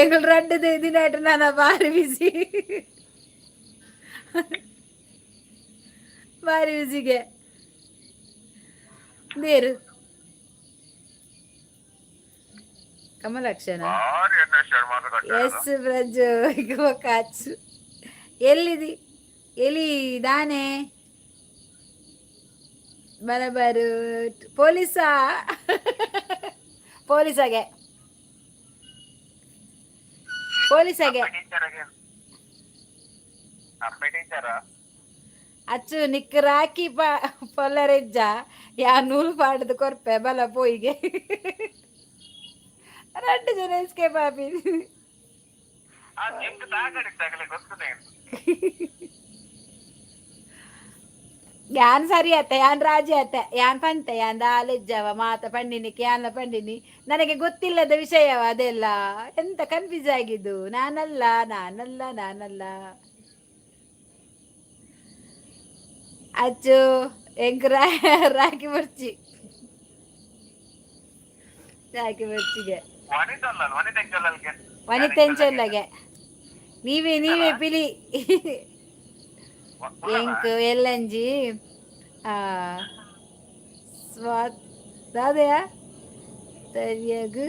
எங்கள் 2 ದಿನ ನಾನು ಬಾರಿ ಬಿಸಿಗೆ ಬೇರು ಕಮಲಾಕ್ಷನ ಎಸ್ ಬ್ರಜ್ ಕಾಚು ಎಲ್ಲಿದಿ ಎಲ್ಲಿ ದಾನೆ ಬರಬರು ಪೊಲೀಸಾಗೆ ಅಚ್ಚು ನಿಕ್ ರಾಕಿ ಪೊಲ್ಲರೆಜ್ಜ ಯಾ ನೂಲು ಪಾಡದು ಕೊರ್ಪೆ ಬಲ ಪೋಯಿಗೆ രണ്ട് ಜನ ಎಸ್ಕೇಪ್ ಆಪಿ ಎಂಟು ತಾಗಡಿದ್ದಾಗಲೇ ಗೊತ್ತದೆ. ಯಾನ್ ಸರಿ ಅತ್ತ ಯಾನ್ ರಾಜಿ ಅತ್ತ ಯಾನ್ ಪಂತ ಯಾನ್ ದಾಲೆಜ್ಜವ ಮಾತ ಪಂಡಿನಿ ಕ್ಯಾನ್ಲ ಪಂಡಿನಿ ನನಗೆ ಗೊತ್ತಿಲ್ಲದ ವಿಷಯವ ಅದೆಲ್ಲ ಎಂತ ಕನ್ಫ್ಯೂಸ್ ಆಗಿದ್ದು. ನಾನಲ್ಲ ನಾನಲ್ಲ ನಾನಲ್ಲ ಅಚ್ಚು ಎಂಕ್ ರಾಕಿ ಬರ್ಚಿ ರಾಕಿ ಬರ್ಚಿಗೆ ವನಿತೆಂಚೊಲ್ಲಗೆ ನೀವೇ ಪಿಲಿ ಎಂಕ್ ಎಲ್ಲಂಜಿ ಸ್ವಾದಯ ಸರಿಯಾಗಿ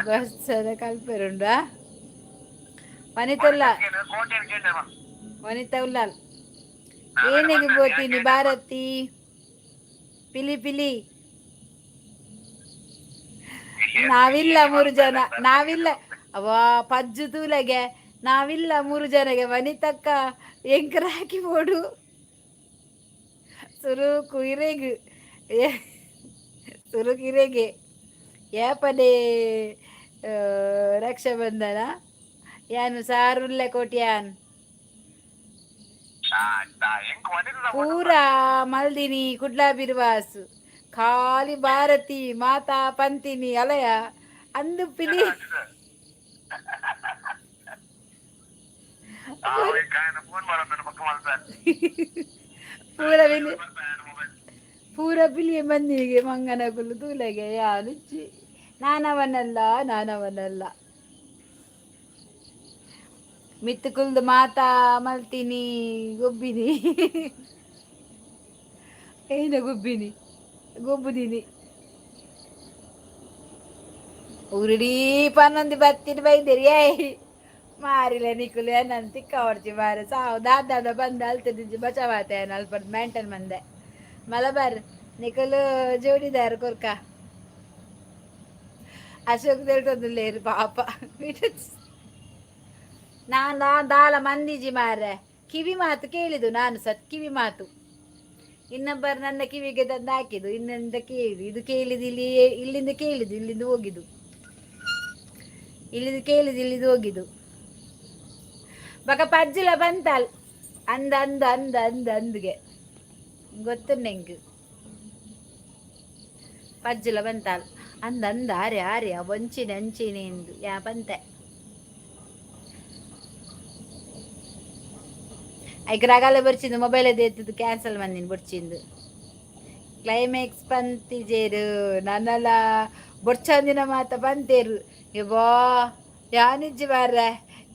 ಬಸ್ಸದ ಕಲ್ಪೆರುಂಡ ವನಿತಲ್ಲ ವನಿತ ಉಲ್ಲಾಲ್ ಏನಿಗೆ ಬೋತೀನಿ ಭಾರತಿ ಪಿಲಿ ಪಿಲಿ ನಾವಿಲ್ಲ 3 ಜನ ನಾವಿಲ್ಲ ಅವಾ ಪಜ್ಜು ತೂಲಗೆ ನಾವಿಲ್ಲ 3 ಜನಗೆ ವನಿತಕ್ಕ ಎಂಕರ ಹಾಕಿ ಬೋಡು ಸುರುಕು ಇರೆಗೆ ಏಪಡೆ ರಕ್ಷಾಬಂಧನ ಯಾನು ಸಾರುಲ್ಲೆ ಕೋಟ್ಯಾನ್ ಪೂರಾ ಮಲ್ದಿನಿ ಕುಡ್ಲಾ ಬಿರ್ವಾಸ್ ಖಾಲಿ ಭಾರತಿ ಮಾತಾ ಪಂತಿನಿ ಅಲಯ ಅಂದು ಪಿಲಿ ಪೂರ ಪಿಲಿಯ ಮಂದಿಗೆ ಮಂಗನ ಕುಲು ತೂಲೆಗೆ ಯಾನುಚ್ಚಿ ನಾನವನಲ್ಲ ಮಿತ್ತು ಕುಲ್ದು ಮಾತಾ ಮಲ್ತೀನಿ ಗೊಬ್ಬಿನಿ ಏನ ಗೊಬ್ಬುದೀನಿ ಉರುಡೀ ಪನ್ನೊಂದು ಬತ್ತಿನ ಬೈದೇರಿ ಮಾರಿಲ್ಲ ನಿಕುಲು ಏನಂತ ತಿಕ್ಕ ಮಾರ ಸಾವು ದಾದ ಬಂದು ಅಲ್ತದಿಜ್ಜಿ ಬಚಾವಾತೆ ಅಲ್ಪ ಮೆಂಟನ್ ಮಂದೆ ಮಲಬಾರ್ ನಿಕುಲು ಜೋಡಿದಾರ ಕೊರ್ಕ ಅಶೋಕ್ ತಿಳ್ಕೊಂದಿಲ್ಲೇರು ಪಾಪ ನಾನು ದಾಲ ಮಂದಿಜಿ ಮಾರ್ರೆ ಕಿವಿ ಮಾತು ಕೇಳಿದು ನಾನು ಕಿವಿ ಮಾತು ಇನ್ನೊಬ್ಬರು ನನ್ನ ಕಿವಿಗೆ ತಂದು ಹಾಕಿದ್ದು ಇನ್ನೊಂದ ಕೇಳಿದು ಇದು ಕೇಳಿದು ಇಲ್ಲಿಂದ ಕೇಳಿದು ಇಲ್ಲಿಂದ ಹೋಗಿದ್ದು ಇಲ್ಲಿಂದ ಹೋಗಿದ್ದು ಬಕ ಪಜ್ಜಿಲ ಬಂತಲ್ ಅಂದ್ಗೆ ಗೊತ್ತು ನೆಂಗ್ ಪಜ್ಜಿಲ ಬಂತಲ್ ಆರ್ಯ ವಂಚಿನ ಅಂಚಿನಿ ಎಂದು ಯಾ ಬಂತೆ ಐಕ್ ರಗಾಲ ಬರ್ಚಿಂದು ಮೊಬೈಲ್ ಎತ್ತಿದ್ದು ಕ್ಯಾನ್ಸಲ್ ಮಂದಿನ ಬರ್ಚಿಂದು ಕ್ಲೈಮ್ಯಾಕ್ಸ್ ಪಂತಿಜೇರು ನನ್ನಲ್ಲ ಬೊಡ್ಚಂದಿನ ಮಾತ ಬಂತೇರು ಬಾ ಯಾನಿಜ್ಜಿ ಬಾರ್ರೆ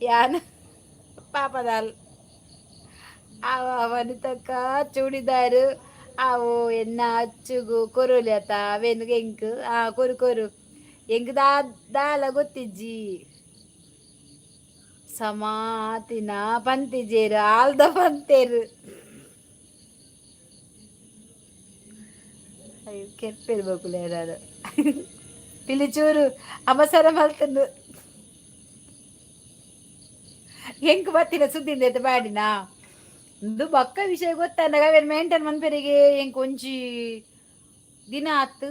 ಯಾನ ಪಾಪದಾಲ್ ಅವನಿತಕ್ಕ ಚೂಡಿದಾರು ಅವು ಎನ್ನ ಅಚ್ಚುಗು ಕೊರೋಲಿ ಅತ್ತ ಅವೇನು ಎಂಕ್ ಕೊರು ಎಂಕ್ ದಾಲ ಗೊತ್ತಿಜ್ಜಿ ಸಮಾತಿನ ಪಂತಿಜೇರು ಆಲ್ದ ಪಂತೇರು ಕೆರ್ಪಿರ್ಬೇಕುಲ್ಲ ಏನಾರು ಇಲ್ಲಿ ಚೂರು ಅವಸರ ಮಲ್ತಂದು ಹೆಂಗ್ ಬರ್ತೀರ ಸುದ್ದಿಂದ ಎತ್ತ ಬಾಡಿನಾ ಇದು ಬಕ್ಕ ವಿಷಯ ಗೊತ್ತಾಗ ಅವೇನು ಮೇಂಟೈನ್ ಮನ್ಪೆರಿಗೆ ಹೆಂಗ್ ಒಂಜಿ ದಿನ ಆತು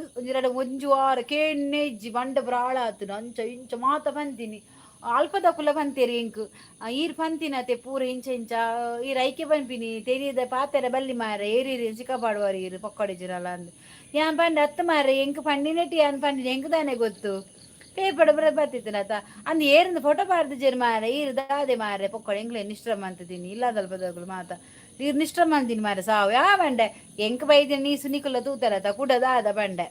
ಒಂಜು ವಾರ ಕೇಣ್ಣೆ ಇಜ್ಜಿ ಬಂಡ ಬ್ರಾಳ ಆತು ಅಂಚ ಇಂಚ ಮಾತ ಬಂತೀನಿ ಅಲ್ಪದ ಕುಲ ಬಂತೇರಿ ಇಂಕ್ ಈರ್ ಪಂತಿನತೆ ಪೂರ ಇಂಚ ಈರ್ ಐಕೆ ಬಂಪಿನಿ ತೆರಿಯದ ಪಾತೆರ ಬಲ್ಲಿ ಮಾರ ಏರಿ ಚಿಕ್ಕಪಾಡುವಾರ ಈರು ಪಕ್ಕೋಡೆ ಜಿರಲ್ಲ ಅಂದ್ ಯಾನ್ ಪಂಡ ಅತ್ತ ಮಾರ ಎಂಕ್ ಪಂಡಿನಟಿ ಯಾನ್ ಪಂಡಿನ ಎಂಕ್ ತಾನೇ ಗೊತ್ತು ಪೇಪರ್ ಬರ್ತಿತ್ತು ನಾತ ಅಂದ್ ಏರಿಂದ ಫೋಟೋ ಪಾಡ್ದು ಜೇರು ಮಾರ ಈರ್ ದಾದೆ ಮಾರ ಪಕ್ಕೋಡೆ ಎಂಗ್ಲೆ ನಿಷ್ಟ್ರಮ ಅಂತಿದ್ದೀನಿ ಇಲ್ಲದಲ್ಪದಗಳು ಮಾತ ಈರ್ ನಿಷ್ಟ್ರಮ ಅಂತೀನಿ ಮಾರ ಸಾವು ಯಾ ಬಂಡೆ ಎಂಕ್ ಬೈದಿನ ನೀ ಸುನಿಕುಲ್ಲ ತೂತಾರತ ಕುಡದಾದ ಬಂಡೆ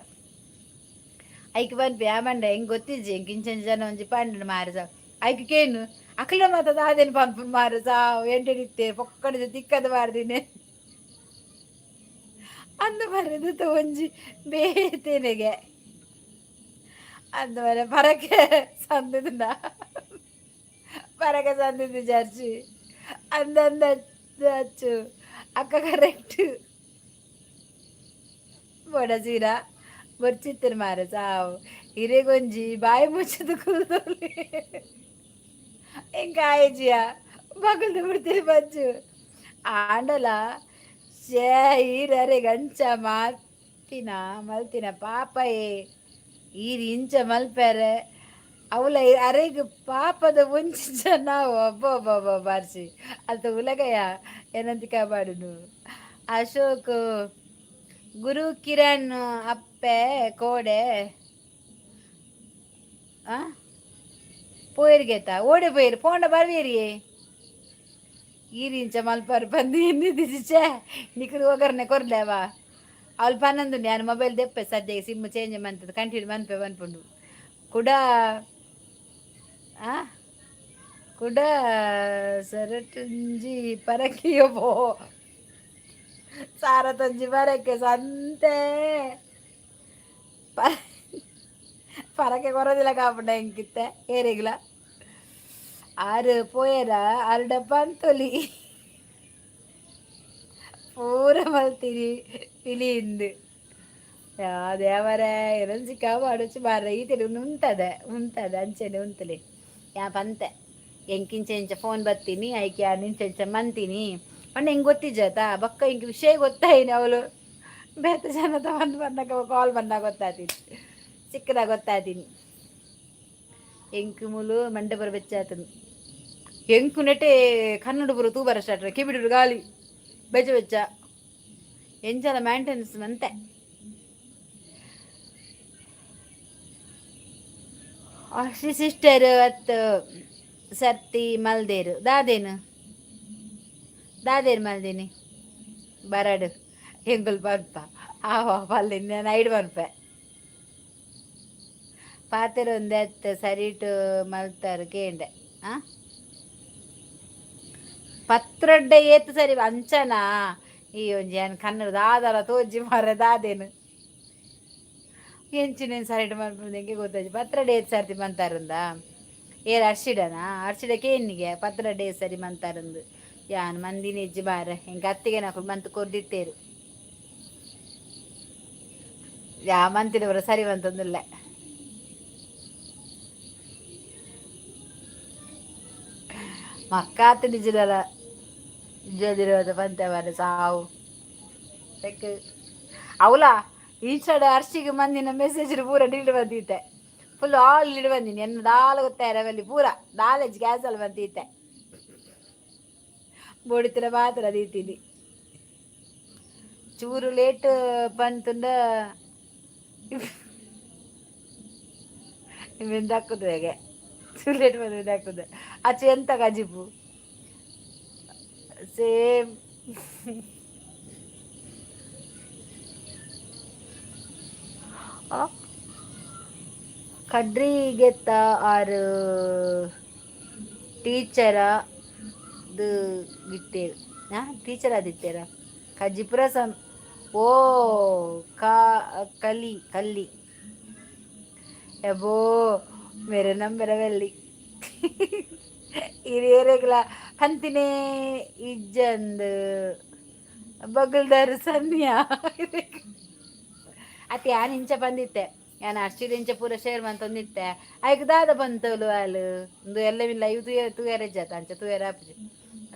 ಐಕ್ ಬಂದ್ಪಿ ಯಾ ಬಂಡೆ ಹೆಂಗ್ ಗೊತ್ತಿಜ್ಜಿ ಎಂಕ್ ಇಂಚಂಚ ಜನ ಒಂಜಿ ಪಂಡ ಮಾರ ಸಾವು ಐಕ್ ಕೇನು ಅಕ್ಲ ಮಾತ ದಾದೇನು ಪಂಪ ಮಾರ ಸಾವು ಎಂಟೆಡಿತ್ತೆ ಪೊಕ್ಕಡೆ ತಿಕ್ಕದ ಮಾರ್ದಿನಿ ಅಂದು ಬರೆದು ಒಂಜಿ ಬೇತೇನೆಗೆ ಅಂದು ಮರ ಪರಕೆ ಸಂದಿದ ಜರ್ಸಿ ಅಂದಂದ ಅಚ್ಚು ಅಕ್ಕ ಕರೆಕ್ಟ್ ಬೊಡ ಸೀರ ಬೊರ್ಚಿತ್ತಿನ ಮಾರ ಸಾವು ಹಿರೇಗೊಂಜಿ ಬಾಯಿ ಮುಚ್ಚದು ಕೂದಲಿ ಎಂಕ ಆಯ್ಜಿಯ ಮಗಳ್ದು ಬಿಡ್ತೀರಿ ಬಜ್ಜು ಆಂಡಲ ಶೇ ಈರರೆ ಗಂಚ ಮಲ್ತಿನ ಪಾಪಯೇ ಈರು ಇಂಚ ಮಲ್ಪೆರೆ ಅವಳ ಅರೆಗ್ ಪಾಪದ ಒಂಚ ನಾವು ಒಬ್ಬ ಬಾರ್ಸಿ ಅಂತ ಉಲಗಯ ಏನಂತ ಕಾಪಾಡುನು ಅಶೋಕ್ ಗುರು ಕಿರಣ್ ಅಪ್ಪೆ ಕೋಡೆ ಆ ಪೋಯಿರ್ಗೆತ ಓಡೆ ಪೋಯಿರು ಪೋಂಡ ಬರ್ವೇರಿಯೇ ಈರಿಂಚ ಮಲ್ಪರ್ ಬಂದು ಎನ್ನಿದಿಚ್ಚೆ ನಿಖಲು ಒಗರ್ನೆ ಕೊರ್ಲೇವಾ ಅವಳು ಪನ್ನೊಂದು ನಾನು ಮೊಬೈಲ್ ದೆಪ್ಪೆ ಸದ್ಯಕ್ಕೆ ಸಿಮ್ ಚೇಂಜ್ ಮಂತದ್ದು ಕಂಟಿನ್ಯೂ ಮನ್ಪುಂಡು ಕೂಡ ಆ ಕೂಡ ಸರಟಂಜಿ ಪರಕಿಯೋ ಪೋ ಸಾರತಂಜಿ ಪರಕ್ಕೆ ಸಂತೆ ಪರಕೆ ಕೊರೋದಿಲ್ಲ ಕಾಪುಂಡ ಹೆಂಗಿತ್ತೆ ಏರಿಗ್ಲ ಆರು ಪೋಯರ ಅರ್ಡ ಪಂತೊಲಿ ಪೂರ ಮಲ್ತೀನಿ ಪಿಲಿಯಿಂದ ದೇವರ ಎರಂಜಿಕ ಮಾಡುಚು ಬಾರ ಈತಡಿ ಉಂಟದ ಅಂಚೆನೆ ಉಂತಲಿ ಯಾ ಪಂತೆ ಎಂಕಿಂಚೆಂಚ ಫೋನ್ ಬತ್ತೀನಿ ಐಕೆ ನಿಂಚೆಂಚ ಮಂತೀನಿ ಪಂಡ ಹೆಂಗೆ ಗೊತ್ತಿಜ್ಜಾತ ಬಕ್ಕ ಹಿಂಗೆ ವಿಷಯ ಗೊತ್ತಾಯಿನಿ ಅವಳು ಬೇತ ಜನದ ಬಂದಾಗ ಕಾಲ್ ಬಂದಾಗ ಗೊತ್ತಾತೀನಿ ಚಿಕ್ಕದಾಗ ಗೊತ್ತಾತೀನಿ ಎಂಕು ಮುಲು ಮಂಡೆ ಬರ ಬೆಚ್ಚಾತನು ಎಂಕು ನೆಟ್ಟೆ ಕನ್ನಡ ಬರು ತೂಬರ ಸ್ಟಾರ್ಟ್ರೆ ಕಿಬಿಡಿರು ಗಾಳಿ ಬೆಚ್ಚ ಎಂಚಲ ಮೇಂಟೆನೆನ್ಸ್ ಮಂತೆ ಅಷ್ಟು ಸಿಸ್ಟರ್ ಅತ್ತು ಸರ್ತಿ ಮಲ್ದೇರು ದಾದೇನು ಮಲ್ದೇನಿ ಬರಡು ಎಂಗುಲ್ ಬರ್ಪ ಪಲ್ಲಿನ ನೈಡ್ ಬರ್ಪೆ ಪಾತೆರ ಒಂದೇ ಅತ್ತು ಸರಿಟು ಮಲ್ತಾರು ಕೇಂಡೆ ಪತ್ರೊಡ್ಡೆ ಏತು ಸರಿ ಅಂಚನಾ ಈ ಒಂಜಿ ಏನು ಕನ್ನಡದ ಆಧಾರ ತೋಜಿ ಮಾರ ದಾದೇನು ಎಂಚಿನೇನು ಸರಿಟು ಮಲ್ಪುಂದು ಹೆಂಗೆ ಗೊತ್ತಾಜಿ ಪತ್ರೊಡ್ಡೆ ಏತು ಸರ್ತಿ ಮಂತಾರಂದ ಏರು ಅರ್ಶಿಡಕ್ಕೆ ಏನಿಗೆ ಪತ್ರೊಡ್ಡೆ ಏತು ಸರಿ ಮಂತಾರಂದು ಯಾನ್ ಮಂದಿನ ಹೆಜ್ಜಿ ಬಾರ ಹೆಂಗೆ ಅತ್ತಿಗೆ ನಾಕು ಮಂತ್ ಕೊರ್ದಿತ್ತೇರು ಯಾ ಮಂತಿನವರ ಸರಿ ಬಂತಂದಿಲ್ಲ ಮಕ್ಕಾತ ನಿಜದಲ್ಲ ನಿಜದಿರೋದು ಪಂಚವಾರ ಸಾವು ಅವಳ ಇನ್ಸ್ಟಾಡ ಅರ್ಶಿಗೆ ಮಂದಿನ ಮೆಸೇಜ್ ಪೂರ ಡಿಲೀಟ್ ಬಂದಿತ್ತೆ ಫುಲ್ ಆಲ್ ಡಿಲೀಟ್ ಬಂದಿನಿ ಎನ್ನ ದಾಲ ಗೊತ್ತಾಯಿರವಲ್ಲಿ ಪೂರ ನಾಲೆಜ್ ಕ್ಯಾನ್ಸಲ್ ಬಂದಿತ್ತೆ ಬೋಡಿತಿರ ಮಾತ್ರ ದೀತೀನಿ ಚೂರು ಲೇಟ್ ಬಂತುಂಡ ಇವೆಂದಾಕುದು ಹೇಗೆ ಚೂರು ಲೇಟ್ ಬಂದು ಇದಾಕುದು ಆಚೆ ಎಂತ ಗಜಿಪು ಸೇಮ್ ಕಡ್ರಿಗೆತ್ತ ಆರು ಟೀಚರ ಗಿಟ್ಟೇರು ಟೀಚರ್ ಆದಿತ್ಯರ ಕಜ್ಜಿಪುರ ಓ ಕಲ್ಲಿ ಎಬೋ ಮೇರೆ ನಂಬರವೆಲ್ಲಿ ಹಿರಿಯರೆಗ್ಲ ಅಂತಿನೇ ಇಜ್ಜಂದು ಬಗಲ್ದಾರು ಸನ್ಯಾ ಅತಿ ಯಾನ್ ಇಂಚ ಬಂದಿತ್ತೆ ಯಾನ್ ಅರ್ಶಿಡ್ ಇಂಚ ಪೂರ ಶೇರ್ ಮಂತೊಂದಿತ್ತೆ ಆಯ್ಕೆ ದಾದ ಬಂತಲು ಅಲು ಒಂದು ಎಲ್ಲವಿಲ್ಲ ಇವು ತೂಯರ ಜತ ಅಂಚ ತೂಯರ ಆಪುಜಿ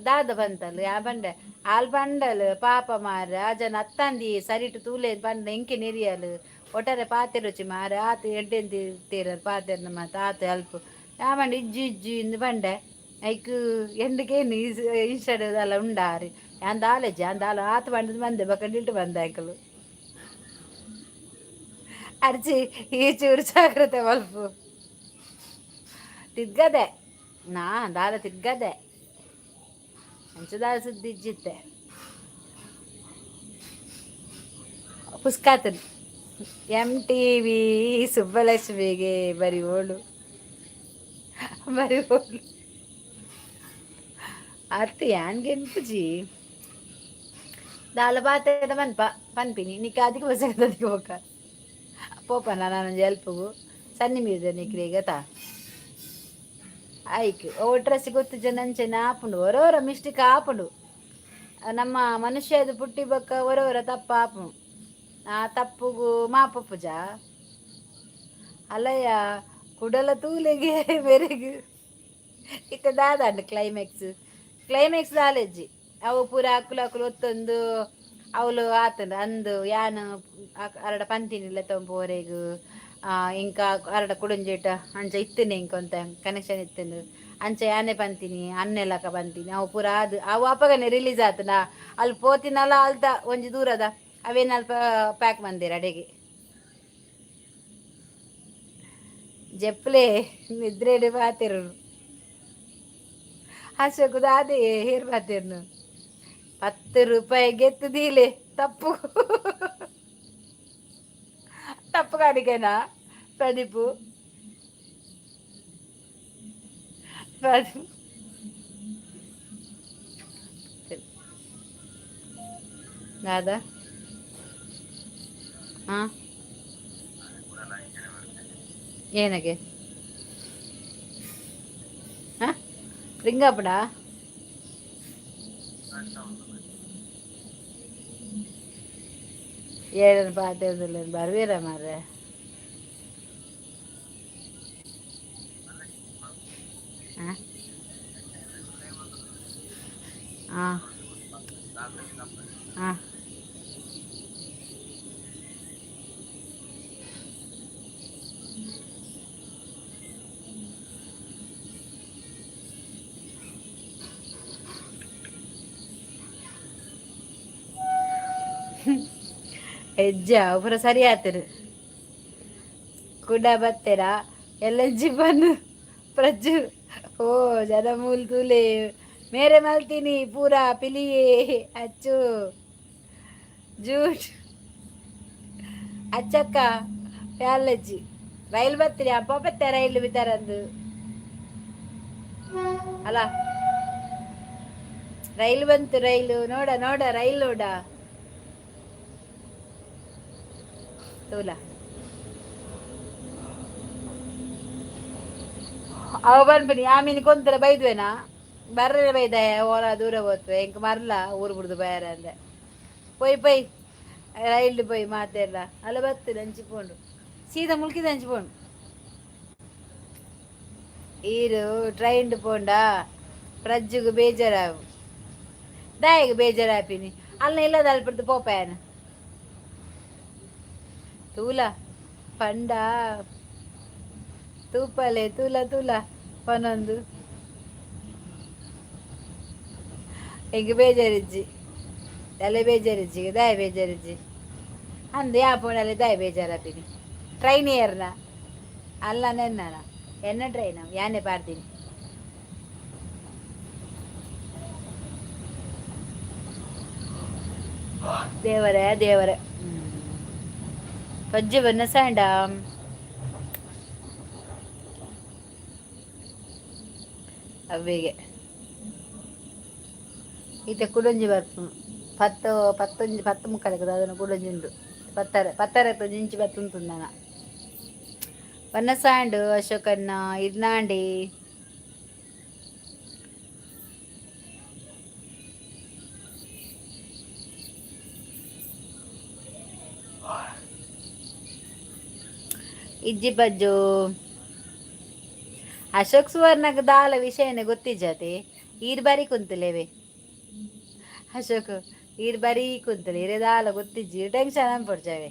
ದಾದ ಬಂತಲು ಯಾ ಬಂಡೆ ಆಲ್ ಬಂಡಲು ಪಾಪ ಮಾರ ಅಜನ ಅತ್ತಂದಿ ಸರಿಟು ತೂಲೆ ಬಂಡ ಎಂಕೆ ನೆರಿಯಲು ಒಟ್ಟಾರೆ ಪಾತೆ ರುಚಿ ಮಾರ ಆತ ಎಡ್ಡೆಂದಿ ತೀರ ಪಾತೆರ್ನ ಮಾತು ಆತ ಅಲ್ಪ ಯಾ ಬಂಡೆ ಇಜ್ಜಿ ಇಂದು ಬಂಡೆ ಐಕ್ ಎಂಡಕೇನು ಇನ್ಸ್ಟಾಡಲ್ಲ ಉಂಡಾರಿ ಯಾನ್ ದಾಲೆಜ್ಜಿ ಯಾನ್ ದಾಲ ಆತ ಬಂಡದು ಬಂದೆ ಬಕಂಡಿಲ್ಟು ಬಂದೆ ಆಯ್ಕಲು ಅರ್ಜಿ ಈ ಚೂರು ಜಾಗ್ರತೆ ಮಲ್ಪು ತಿದ್ಗದೆ ನಾ ದಾಲ ತಿದ್ಗದೆ ಅಂಚು ದಾಲ ಸುದ್ದಿ ಇಜ್ಜಿತ್ತೆ ಪುಸ್ಕಾತನ್ MTV ಸುಬ್ಬಲಕ್ಷ್ಮಿಗೆ ಬರಿ ಓಳು ಅರ್ಥ ಯಾನ್ಗೆ ಪುಜಿ ದಾಲ ಪಾತೆದ ಪನ್ಪಿನಿ ನಿಕ್ಕ ಅದಕ್ಕೆ ಬಸಕ್ಕೆ ಹೋಗ ಪೋಪನ ನಾನೊಂದು ಎಲ್ಪಗು ಸನ್ನಿ ಮೀರ್ದ ನಿಕ್ರೀಗತ ಆಯ್ಕೆ ಓ ಡ್ರೆಸ್ ಗೊತ್ತು ಜನಂಚೆನ ಆಪುಂಡು ಹೊರವರ ಮಿಸ್ಟೇಕ್ ಆಪುಂಡು ನಮ್ಮ ಮನುಷ್ಯದು ಪುಟ್ಟಿ ಬಕ್ಕ ಹೊರವರ ತಪ್ಪ ಆಪು ಆ ತಪ್ಪುಗು ಮಾಪಪ್ಪುಜ ಅಲ್ಲಯ್ಯ ಕುಡಲ ತೂಲೆಗೆ ಬೆರೆಗು ಇಕ್ಕ ದಾದಂಡು ಕ್ಲೈಮ್ಯಾಕ್ಸ್ ದಾಲೆಜ್ಜಿ ಅವು ಪೂರ ಅಕ್ಕುಲು ಅಕ್ಕುಲು ಒತ್ತೊಂದು ಅವಳು ಆತಂಡ ಅಂದು ಯಾನು ಅರಡ ಪಂತಿನಿಲ್ಲ ತೊಂಪೋರೆಗು ಇಂಕ ಅರಡ ಕುಡುಂಜೇಟ ಅಂಚ ಇತ್ತನೆ ಇಂಕೊಂತ ಕನೆಕ್ಷನ್ ಇತ್ತಂದು ಅಂಚ ಯಾನೆ ಪಂತಿನಿ ಅನ್ನೆಲ್ಲಕ ಪಂತಿನಿ ಅವು ಪೂರ ಅದು ಅವು ಅಪ್ಪಗನೆ ರಿಲೀಸ್ ಆತನ ಅಲ್ಲಿ ಪೋತಿನಲ್ಲ ಅಲ್ತ ಒಂಜಿ ದೂರದ ಅವೇನು ಅಲ್ಪ ಪ್ಯಾಕ್ ಮಂದಿರ ಅಡೆಗೆ ಜಪ್ಲೆ ನಿದ್ರೆಡು ಪಾತಿರು ಅಶೋಕದ ಅದೇ ಹೇರ್ ಪಾತಿರ್ನು 10 ರೂಪಾಯಿ ಗೆತ್ತದಿಲೆ ತಪ್ಪು ತಪ್ಪು ಕಾಣಿಕೆನಾ ಪ್ರದೀಪು ಪ್ರದೀಪ್ ದಾದ ಹಾ ಏನಕ್ಕೆ ಹಾ ರಿಂಗಾಪಡ ಏಳನ ಪಾತ್ರೆ ಬರ್ವೀರ ಮಾರ್ರೆ ಹಾಂ ಹಾಂ ಹಾಂ ಹೆಜ್ಜ ಪೂರ ಸರಿ ಆತರು ಕುಡ ಬತ್ತೆರ ಎಲ್ಲಂಜಿ ಬನ್ನು ಪ್ರಜ್ಜು ಓ ಜನ ಮೂಲ್ ತೂಲೆ ಮೇರೆ ಮಲ್ತೀನಿ ಪೂರಾ ಪಿಲಿಯೇ ಅಚ್ಚು ಜೂಟ್ ಅಚ್ಚಕ್ಕ ಪ್ಯಾಲಜ್ಜಿ ರೈಲ್ ಬತ್ತೀರಿ ಅಪ್ಪ ಬತ್ತೆ ರೈಲ್ ಬಿದ್ದಾರಂದು ಅಲ್ಲ ರೈಲ್ ಬಂತು ರೈಲು ನೋಡ ನೋಡ ರೈಲ್ ನೋಡ ತೋಲ ಅವ ಬಂದ್ಬಿಡಿ ಆಮೀನು ಕೊಂತರ ಬೈದ್ವೇನಾ ಬರ್ರೆ ಬೈದ ಓಲ ದೂರ ಹೋತ್ವೆ ಇಂಕ ಮರ್ಲ ಊರು ಬಿಡ್ದು ಬಯರ ಅಂದೆ ಪೊಯ್ ರೈಲ್ ಪೊಯ್ ಮಾತೆಲ್ಲ ಅಲ್ಲ ಬರ್ತದೆ ಹಂಚಿಕೊಂಡು ಸೀದಾ ಮುಲ್ಕಿದ ಹಂಚಿಕೊಂಡು ಈರು ಟ್ರೈನ್ ಪೋಂಡ ಪ್ರಜ್ಜುಗು ಬೇಜಾರಾವು ದಾಯಿಗೆ ಬೇಜಾರಾಪಿನಿ ಅಲ್ಲ ಇಲ್ಲದ ಅಲ್ಪಡ್ದು ಪೋಪಾಯನ ತೂಲ ಪಂಡ ತೂಪಲೆ ತೂಲ ಪನೊಂದು ಈಗ ಬೇಜಾರಿಜ್ಜಿ ಅಲ್ಲೇ ಬೇಜಾರಿಜ್ಜಿ ದಾಯ ಬೇಜಾರಿಜ್ಜಿ ಅಂದು ಯಾ ಪೋಣಲ್ಲಿ ದಾಯ ಬೇಜಾರಾಪಿನಿ ಟ್ರೈನ್ ಏರ್ನ ಅಲ್ಲ ನೆನ್ನ ಎನ್ನ ಟ್ರೈನ್ ಯಾನೆ ಪಾಡ್ತೀನಿ ದೇವರೇ ಪಜ್ಜೆ ಬನ್ನ ಸಾಂಡ ಅವಿಗೆ ಈತ ಕುಡಂಜಿ ಬರ್ತು 10 ಮುಕ್ಕಳಕ್ಕೆ ಅದನ್ನು ಕುಡಂಜಿಂದು ಪತ್ತರ ಜಿಂಚಿ ಬರ್ತುಂಟುಂದನ ಬನ್ನ ಸಾಂಡು ಅಶೋಕನ್ನ ಇರ್ನಾಂಡಿ ಇಜ್ಜಿ ಬಜ್ಜು ಅಶೋಕ್ ಸುವರ್ಣಗ ದಾಲ ವಿಷಯನೇ ಗೊತ್ತಿಜ್ಜತೆ ಈರ್ ಬಾರಿ ಕುಂತಲೇವೆ ಅಶೋಕ್ ಈರ್ ಬಾರಿ ಕುಂತಲೆ ಇರೇ ದಾಲ ಗೊತ್ತಿಜ್ಜಿ ಟೆನ್ಷನ್ ಅನ್ಪಡ್ಚಾವೆ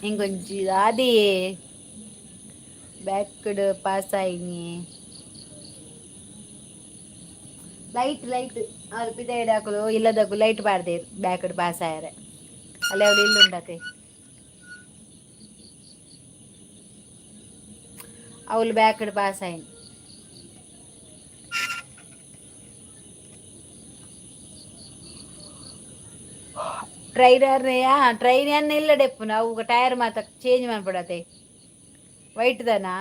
ಹಿಂಗೊಂಜಿ ಅದೇ ಬ್ಯಾಕ್ಡ್ ಪಾಸ್ ಆಯ್ನಿ ಲೈಟ್ ಅವ್ರು ಪಿದಾಯ್ಡ್ ಹಾಕಲು ಇಲ್ಲದಕ್ಕೂ ಲೈಟ್ ಬಾರ್ದೆ ಬ್ಯಾಕ್ಡ್ ಪಾಸ್ ಆಯ್ರೆ ಅಲ್ಲೇ ಅವಳು ಇಲ್ಲುಂಡತೆ ಅವಳು ಬ್ಯಾಕ್ಡ್ ಪಾಸ್ ಆಯ್ನಿ ಟ್ರೈನ್ ಅನ್ನ ಇಲ್ಲ ಡೆಪ್ಪು ನಾವು ಟೈರ್ ಮಾತ ಚೇಂಜ್ ಮಾಡ್ಬಿಡತ್ತೆ ವೈಟ್ ದನಾ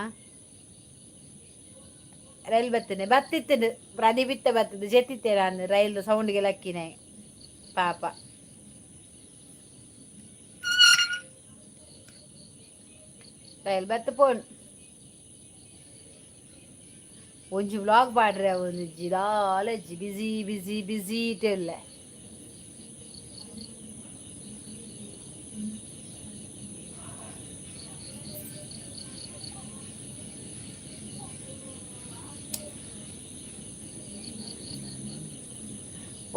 ರೈಲ್ ಬತ್ತಿತ್ತೇನೆ ಪ್ರದೀಪ್ ಇತ್ತ ಬರ್ತದೆ ಜೆತ್ತಿತ್ತೆ ನಾನು ರೈಲ್ ಸೌಂಡ್ಗೆ ಲಕ್ಕಿನೇ ಪಾಪ ರೈಲ್ ಬತ್ತು ಪೋಣ್ ಒಂಜಿ ವ್ಲಾಗ್ ಪಾಡ್ರೆ ಒಂದು ಜಿದಾಲಜ್ಜಿ ಬಿಸಿ ಇಟ್ಟೆಲ್ಲ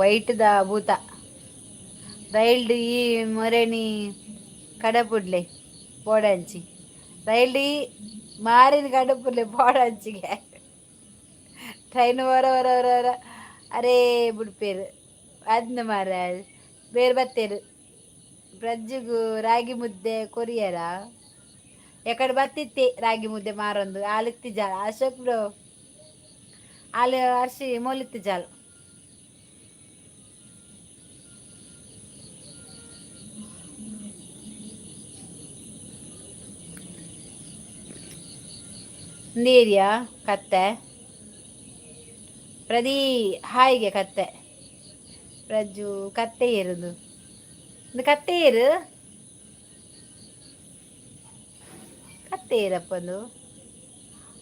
ವೈಟ್ದ ಭೂತ ರೈಲ್ಡ್ ಈ ಮೊರೆನಿ ಕಡಪುಡ್ಲೆ ಪೋಡಂಚಿ ರೈಲ್ಡ್ ಈ ಮಾರಿನ ಕಡಪುಡ್ಲೆ ಪೋಡಂಚಿಗೆ ಟ್ರೈನ್ ವರ ಅರೇ ಬುಡ್ಪೇರು ಅದನ್ನ ಮಾರ ಬೇರೆ ಬತ್ತೇರು ಪ್ರಜ್ಜಿಗೂ ರಾಗಿ ಮುದ್ದೆ ಕೊರಿಯರ ಎಕಡೆ ಬತ್ತಿತ್ತೆ ರಾಗಿ ಮುದ್ದೆ ಮಾರೊಂದು ಆಲಿತ್ತಿ ಜಾಲ ಅಶೋಕ್ ಬ್ರೋ ಆಲೆ ಅರ್ಶಿ ಮೊಲಿತ್ತಿ ಜಾಲ ನೀರಿಯ ಕತ್ತೆ ಪ್ರದೀ ಹಾಯಿಗೆ ಕತ್ತೆ ಪ್ರಜ್ಜು ಕತ್ತೆ ಏರುದು ಒಂದು ಕತ್ತೆ ಏರು ಕತ್ತೆ ಏರಪ್ಪಂದು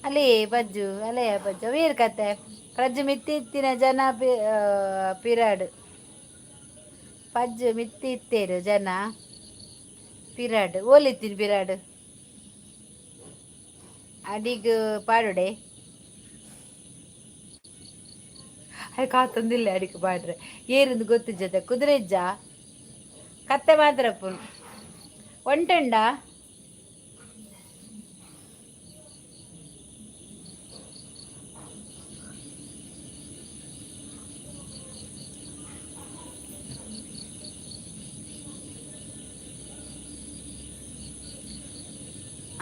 ಅಲ್ಲೇ ಬಜ್ಜು ಅಲ್ಲೇ ಬಜ್ಜು ಅವೇರು ಕತ್ತೆ ಪ್ರಜ್ಜು ಮಿತ್ತಿತ್ತಿನ ಜನ ಪಿರಾಡು ಪಜ್ಜು ಮಿತ್ತಿತ್ತೇರು ಜನ ಪಿರಾಡು ಓಲಿತ್ತೀನಿ ಪಿರಾಡು ಅಡಿಗೆ ಪಾಡುಡೆ ಅದು ಕಾತೊಂದಿಲ್ಲ ಅಡಿಗೆ ಪಾಡ್ರೆ ಏರಿಂದ ಗೊತ್ತಿಜ್ಜದ ಕುದುರೆಜ್ಜ ಕತ್ತೆ ಮಾತ್ರಪ್ಪ ಒಂಟೆಂಡ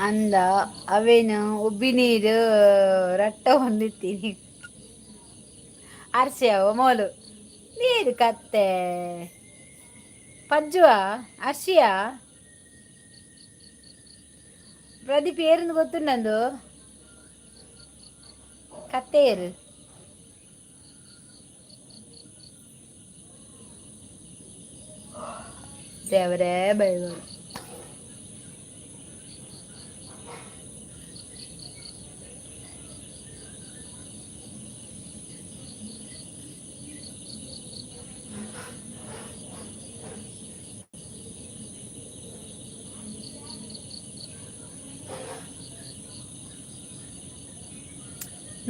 ಅಂದ ಅವೇನು ಉಬ್ಬಿ ನೀರು ರಟ್ಟ ಹೊಂದಿತ್ತೀನಿ ಅರ್ಶಿಯವ ಮೋಲು ನೀರು ಕತ್ತೆ ಪಜ್ಜುವ ಅರ್ಶಿಯ ಪ್ರದೀಪ್ ಏರಿಂದ ಗೊತ್ತು ನಂದು ಕತ್ತೆ ಏರು ದೇವರೇ ಬೈಗಳು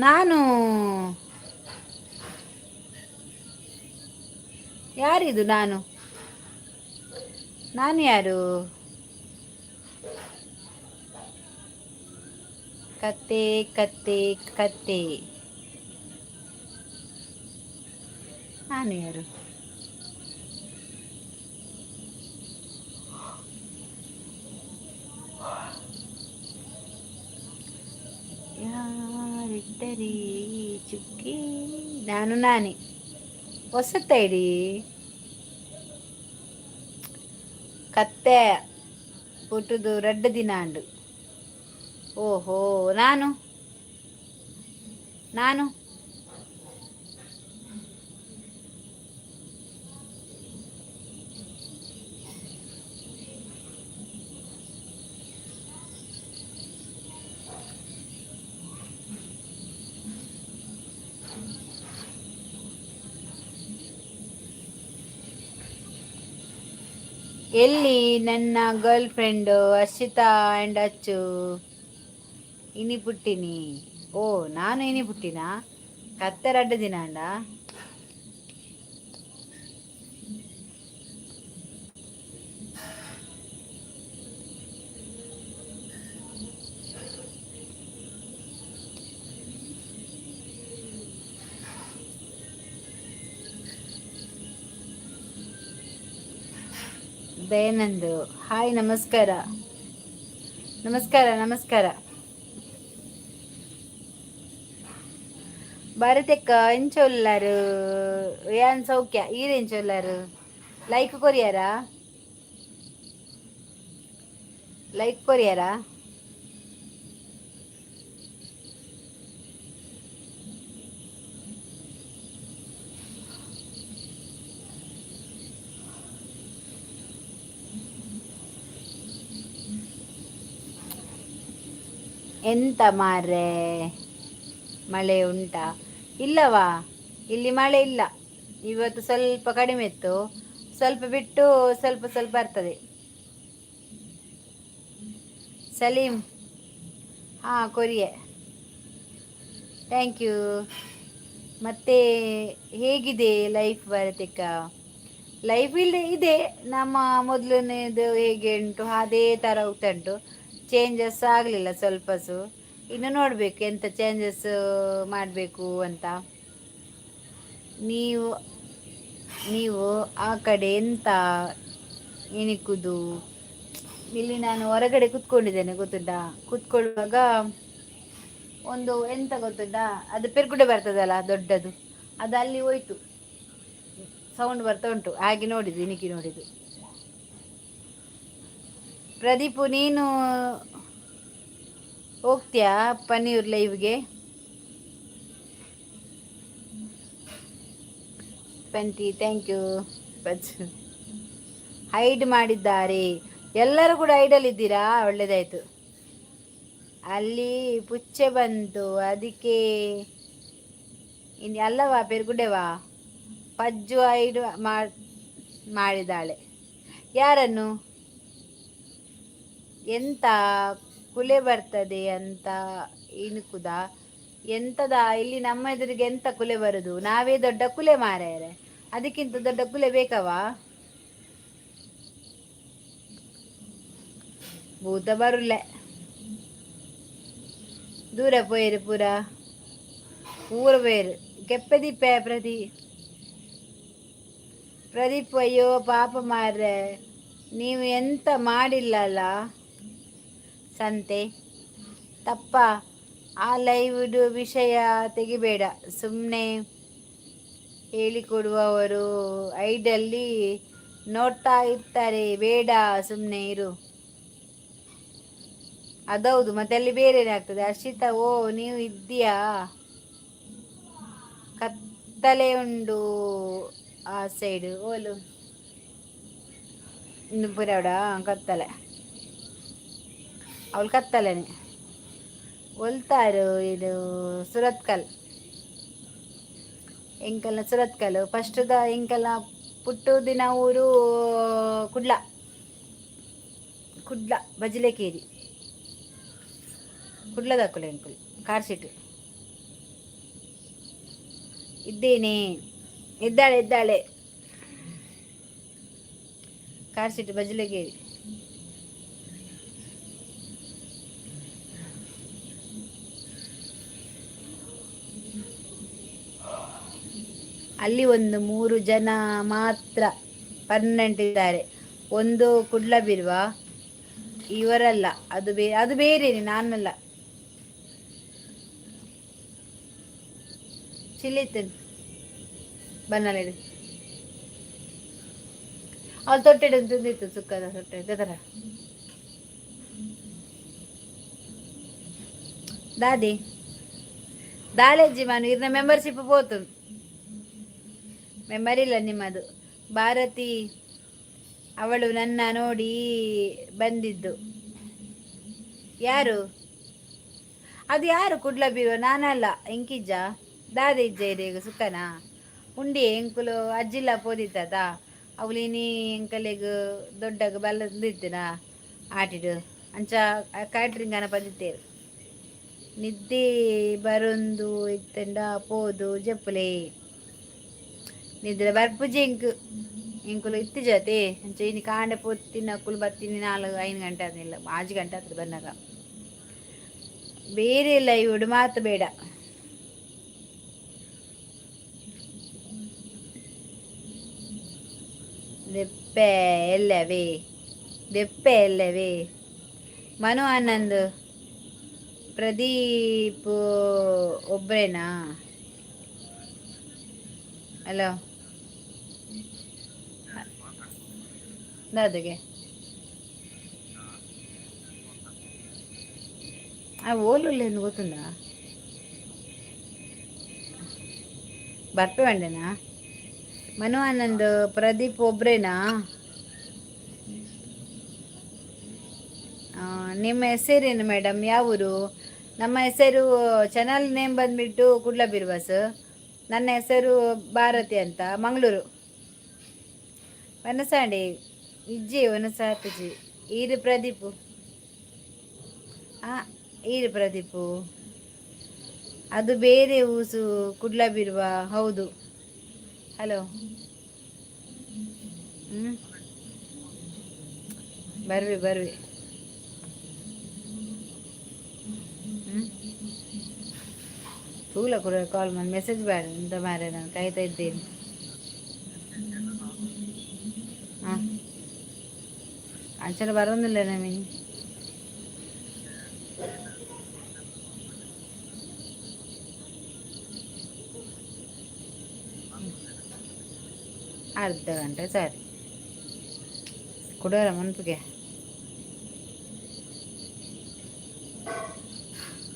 ನಾನು ಯಾರಿದು ನಾನು ಯಾರು ಕತ್ತೆ ಕತ್ತೆ ಕತ್ತೆ ನಾನು ಯಾರು ಯಾರಿದ್ದರಿ ಚುಕ್ಕಿ ನಾನೇ ಹೊಸತ್ತ ಇಡಿ ಕತ್ತೆ ಹುಟ್ಟುದು 2 ದಿನ ಅಂಡು ಓಹೋ ನಾನು ಎಲ್ಲಿ ನನ್ನ ಗರ್ಲ್ ಫ್ರೆಂಡು ಹರ್ಷಿತಾ ಆ್ಯಂಡ್ ಅಚ್ಚು ಇನಿ ಪುಟ್ಟಿನಿ ಓ ನಾನು ಇನಿ ಪುಟ್ಟಿನ ಕತ್ತೆ 2 ದಿನ ಅಂಡ ದಯಾನಂದ್ ಹಾಯ್ ನಮಸ್ಕಾರ ಭಾರತಕ್ಕ ಎಂಚೊಲ್ಲಾರು ಯಾನ್ ಸೌಖ್ಯ ಈರೆಂಚೊಲ್ಲಾರು ಲೈಕ್ ಕೊರಿಯಾರಾ ಎಂತ ಮಾರ್ರೆ ಮಳೆ ಉಂಟಾ ಇಲ್ಲವಾ ಇಲ್ಲಿ ಮಳೆ ಇಲ್ಲ ಇವತ್ತು ಸ್ವಲ್ಪ ಕಡಿಮೆ ಇತ್ತು ಸ್ವಲ್ಪ ಬಿಟ್ಟು ಸ್ವಲ್ಪ ಬರ್ತದೆ ಸಲೀಂ ಹಾಂ ಕೊರಿಯೆ ಥ್ಯಾಂಕ್ ಯು ಮತ್ತೆ ಹೇಗಿದೆ ಲೈಫ್ ಭಾರತಿಕ? ಲೈಫ್ ಇಲ್ಲಿ ಇದೆ ನಮ್ಮ ಮೊದಲನೇದು ಹೇಗೆ ಉಂಟು ಅದೇ ಥರ ಹೋಗ್ತಾ ಉಂಟು. ಚೇಂಜಸ್ ಆಗಲಿಲ್ಲ ಸ್ವಲ್ಪಸು. ಇನ್ನು ನೋಡಬೇಕು ಎಂತ ಚೇಂಜಸ್ ಮಾಡಬೇಕು ಅಂತ. ನೀವು ನೀವು ಆ ಕಡೆ ಎಂತ ಎಣಿಕುದು? ಇಲ್ಲಿ ನಾನು ಹೊರಗಡೆ ಕುತ್ಕೊಂಡಿದ್ದೇನೆ ಗೊತ್ತುಂಟಾ. ಕುತ್ಕೊಳ್ಳುವಾಗ ಒಂದು ಎಂತ ಗೊತ್ತುಂಟಾ, ಅದು ಪೆರ್ಗುಡೆ ಬರ್ತದಲ್ಲ ದೊಡ್ಡದು, ಅದು ಅಲ್ಲಿ ಹೋಯ್ತು, ಸೌಂಡ್ ಬರ್ತಾ ಉಂಟು, ಹಾಗೆ ನೋಡಿದ್ದು ಇಣಿಕಿ ನೋಡಿದ್ದು. ಪ್ರದೀಪು ನೀನು ಹೋಗ್ತೀಯಾ ಪನ್ನೀರ್ ಲೈವ್ಗೆ? ಪಂಟಿ ಥ್ಯಾಂಕ್ ಯು. ಹೈಡ್ ಮಾಡಿದ್ದಾರೆ ಎಲ್ಲರೂ ಕೂಡ ಹೈಡಲ್ಲಿ ಇದ್ದೀರಾ, ಒಳ್ಳೇದಾಯ್ತು. ಅಲ್ಲಿ ಪುಚ್ಚೆ ಬಂತು ಅದಕ್ಕೆ ಇನ್ನು ಅಲ್ಲವಾ ಪೆರ್ಗುಡೆವಾ ಪಜ್ಜು ಹೈಡ್ ಮಾಡಿದಾಳೆ. ಯಾರನ್ನು? ಎಂತ ಕುಲೆ ಬರ್ತದೆ ಅಂತ ಇಣುಕುದ ಎಂತದ? ಇಲ್ಲಿ ನಮ್ಮ ಎದುರಿಗೆ ಎಂತ ಕುಲೆ ಬರುದು? ನಾವೇ ದೊಡ್ಡ ಕುಲೆ ಮಾರಾಯರೆ, ಅದಕ್ಕಿಂತ ದೊಡ್ಡ ಕುಲೆ ಬೇಕವಾ? ಭೂತ ಬರುಲ್ಲ, ದೂರ ಪೋಯರು ಪೂರ ಊರ ಬೇರು ಕೆಪ್ಪದಿಪ್ಪೆ ಪ್ರದೀಪ್ ಅಯ್ಯೋ ಪಾಪ ಮಾರ್ರೆ, ನೀವು ಎಂತ ಮಾಡಿಲ್ಲಲ್ಲ ಸಂತೆ. ತಪ್ಪ ಆ ಲೈವ್ದು ವಿಷಯ ತೆಗಿಬೇಡ, ಸುಮ್ಮನೆ ಹೇಳಿಕೊಡುವವರು ಐಡಲ್ಲಿ ನೋಡ್ತಾ ಇರ್ತಾರೆ, ಬೇಡ ಸುಮ್ಮನೆ ಇರು. ಅದೌದು, ಮತ್ತೆ ಅಲ್ಲಿ ಬೇರೆನೇ ಆಗ್ತದೆ. ಹರ್ಷಿತಾ ಓ ನೀವು ಇದ್ದೀಯಾ? ಕತ್ತಲೆ ಉಂಡು ಆ ಸೈಡು ಓಲು ಇನ್ನು ಪುರವಡ ಕತ್ತಲೆ, ಅವಳು ಕತ್ತಲೆನೆ ಒಲ್ತಾರು. ಇದು ಸುರತ್ಕಲ್ ಎಂಕಲ್ನ ಸುರತ್ಕಲ್ ಫಸ್ಟ್ದ ಎಂಕಲ್ನ ಪುಟ್ಟು ದಿನ ಊರು ಕುಡ್ಲ ಬಜಲೆಕೇರಿ ಕುಡ್ಲದಾಕುಲ ಎಂಕುಲ್ ಕಾರ್ಶಿಟ್ ಇದ್ದೇನೆ. ಇದ್ದಾಳೆ ಕಾರ್ಶಿಟ್ ಬಜಲೆಕೇರಿ. ಅಲ್ಲಿ ಒಂದು 3 ಜನ ಮಾತ್ರ ಪರ್ಮನೆಂಟ್ ಇದ್ದಾರೆ. ಒಂದು ಕುಡ್ಲ ಬಿರುವ ಇವರಲ್ಲ, ಅದು ಬೇರೆನೆ, ನಾನಲ್ಲ. ಚಿಲ್ಲಿತ್ತು ಬನ್ನಲೆಡು ಅವ್ಳು ತೊಟ್ಟೆಡು ತಿಂದಿತ್ತು, ಸುಕ್ಕದ ತೊಟ್ಟೆ ತರ ದಾಲೇಜಿ ಮಾನು ಇರ್ನ ಮೆಂಬರ್ಶಿಪ್ ಪೋತು. ಮೆಮರಿ ಇಲ್ಲ ನಿಮ್ಮದು. ಭಾರತಿ ಅವಳು ನನ್ನ ನೋಡಿ ಬಂದಿದ್ದು. ಯಾರು ಅದು? ಯಾರು ಕುಡ್ಲ ಬೀರುವ? ನಾನಲ್ಲ, ಎಂಕಿಜ್ಜ ದಾದ ಇಜ್ಜ ಈಗ ಸುಕ್ಕನ ಉಂಡಿ ಎಂಕುಲು ಅಜ್ಜಿಲ್ಲ ಪೋದಿತ್ತದ ಅವಳಿನಿ ಎಂಕಲೆಗ್ ದೊಡ್ಡಗ ಬಲ್ಲದಿತ್ತಿನ ಆಟಿಡು ಅಂಚ ಕ್ಯಾಟ್ರಿಂಗ್ ಅನ್ನ ಪದಿತ್ತೇರು. ನಿದ್ದೆ ಬರೊಂದು ಇತ್ತಂಡ ಪೋದು ಜಪ್ಪುಲೆ ನಿದ್ರೆ ಬರ್ಪುಜಿ ಇಂಕುಲು ಇತ್ತು ಜತೆ ಅಂಚ ಇನ್ನು ಕಾಂಡೆ ಪೊತ್ತಿನ ಅಕ್ಕುಲು ಬರ್ತೀನಿ 4-5 ಗಂಟೆ ಆದಿಲ್ಲ, 5 ಗಂಟೆ ಆಗ್ತದೆ ಬಂದಾಗ. ಬೇರೆ ಇಲ್ಲ ಇವಡು ಮಾತು ಬೇಡ. ದೆಪ್ಪೆ ಎಲ್ಲವೇ ಮನು ಆನಂದ್ ಪ್ರದೀಪ್ ಒಬ್ಬರೇನಾ? ಹಲೋ ದಾದಗೆ ಆ ಓಲುಲ್ಲ ಎಂದು ಗೊತ್ತುಂದಾ? ಬರ್ಪೆ ಬಂಡೆನಾ? ಮನು ಆನಂದ್ ಪ್ರದೀಪ್ ಒಬ್ರೇನಾ? ನಿಮ್ಮ ಹೆಸರೇನು ಮೇಡಮ್? ಯಾವ ಊರು? ನಮ್ಮ ಹೆಸರು ಚಾನಲ್ ನೇಮ್ ಬಂದ್ಬಿಟ್ಟು ಕುಡ್ಲ ಬಿರ್ವಾಸ್. ನನ್ನ ಹೆಸರು ಭಾರತಿ ಅಂತ, ಮಂಗಳೂರು. ವನಸಾಂಡಿ ಇಜ್ಜಿ ವನಸಾತಜಿ ಈರು ಪ್ರದೀಪು. ಈರು ಪ್ರದೀಪು ಅದು ಬೇರೆ ಊಸು ಕುಡ್ಲಬಿರುವ. ಹೌದು. ಹಲೋ. ಹ್ಞೂ, ಬರ್ವಿ. ಹ್ಞೂ, ತೂಲ ಕೂಡ ಕಾಲ್ ಮಾಡಿ ಮೆಸೇಜ್ ಬೇಡ ಎಂತ ಮಾರೆ, ನಾನು ಕಾಯ್ತಾ ಇದ್ದೇನೆ. ಹಾಂ, ಅಂಚನೆ ಬರೋದಿಲ್ಲ ನಮಗೆ. ಅರ್ಧ ಗಂಟೆ ಸರಿ ಕೊಡೋರ ಮನ್ಪಿಗೆ.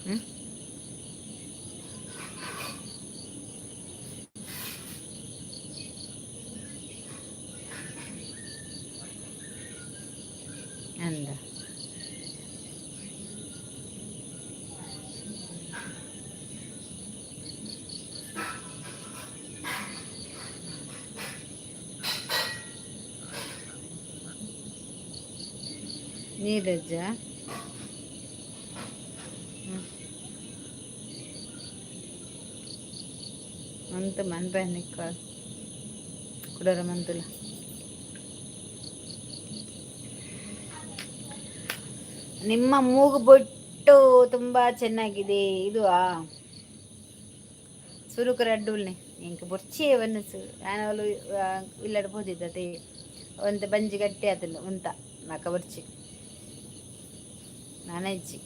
ಹ್ಞೂ, ಅಂದ ನೀರಜ್ಜ. ಹ್ಞೂ, ಅಂತ ಮನ್ಪೆ ನಿಕ್ಕ ಕುಡೋರ ಮಂತುಲ. ನಿಮ್ಮ ಮೂಗು ಬೊಟ್ಟು ತುಂಬ ಚೆನ್ನಾಗಿದೆ. ಇದು ಸುರುಕು ರಡ್ಡುಲ್ನೆ ಇಂಕ ಬೊರ್ಚಿ ವನ್ನಸು ಆನವಲು ಇಲ್ಲಡ ಪೋದಿದ್ದತೆ ಒಂತ ಬಂಜಿ ಗಟ್ಟಿ ಆತಲ್ಲ ಉಂತ ನಕ ಬೊರ್ಚಿ ನಾನಜ್ಜಿ.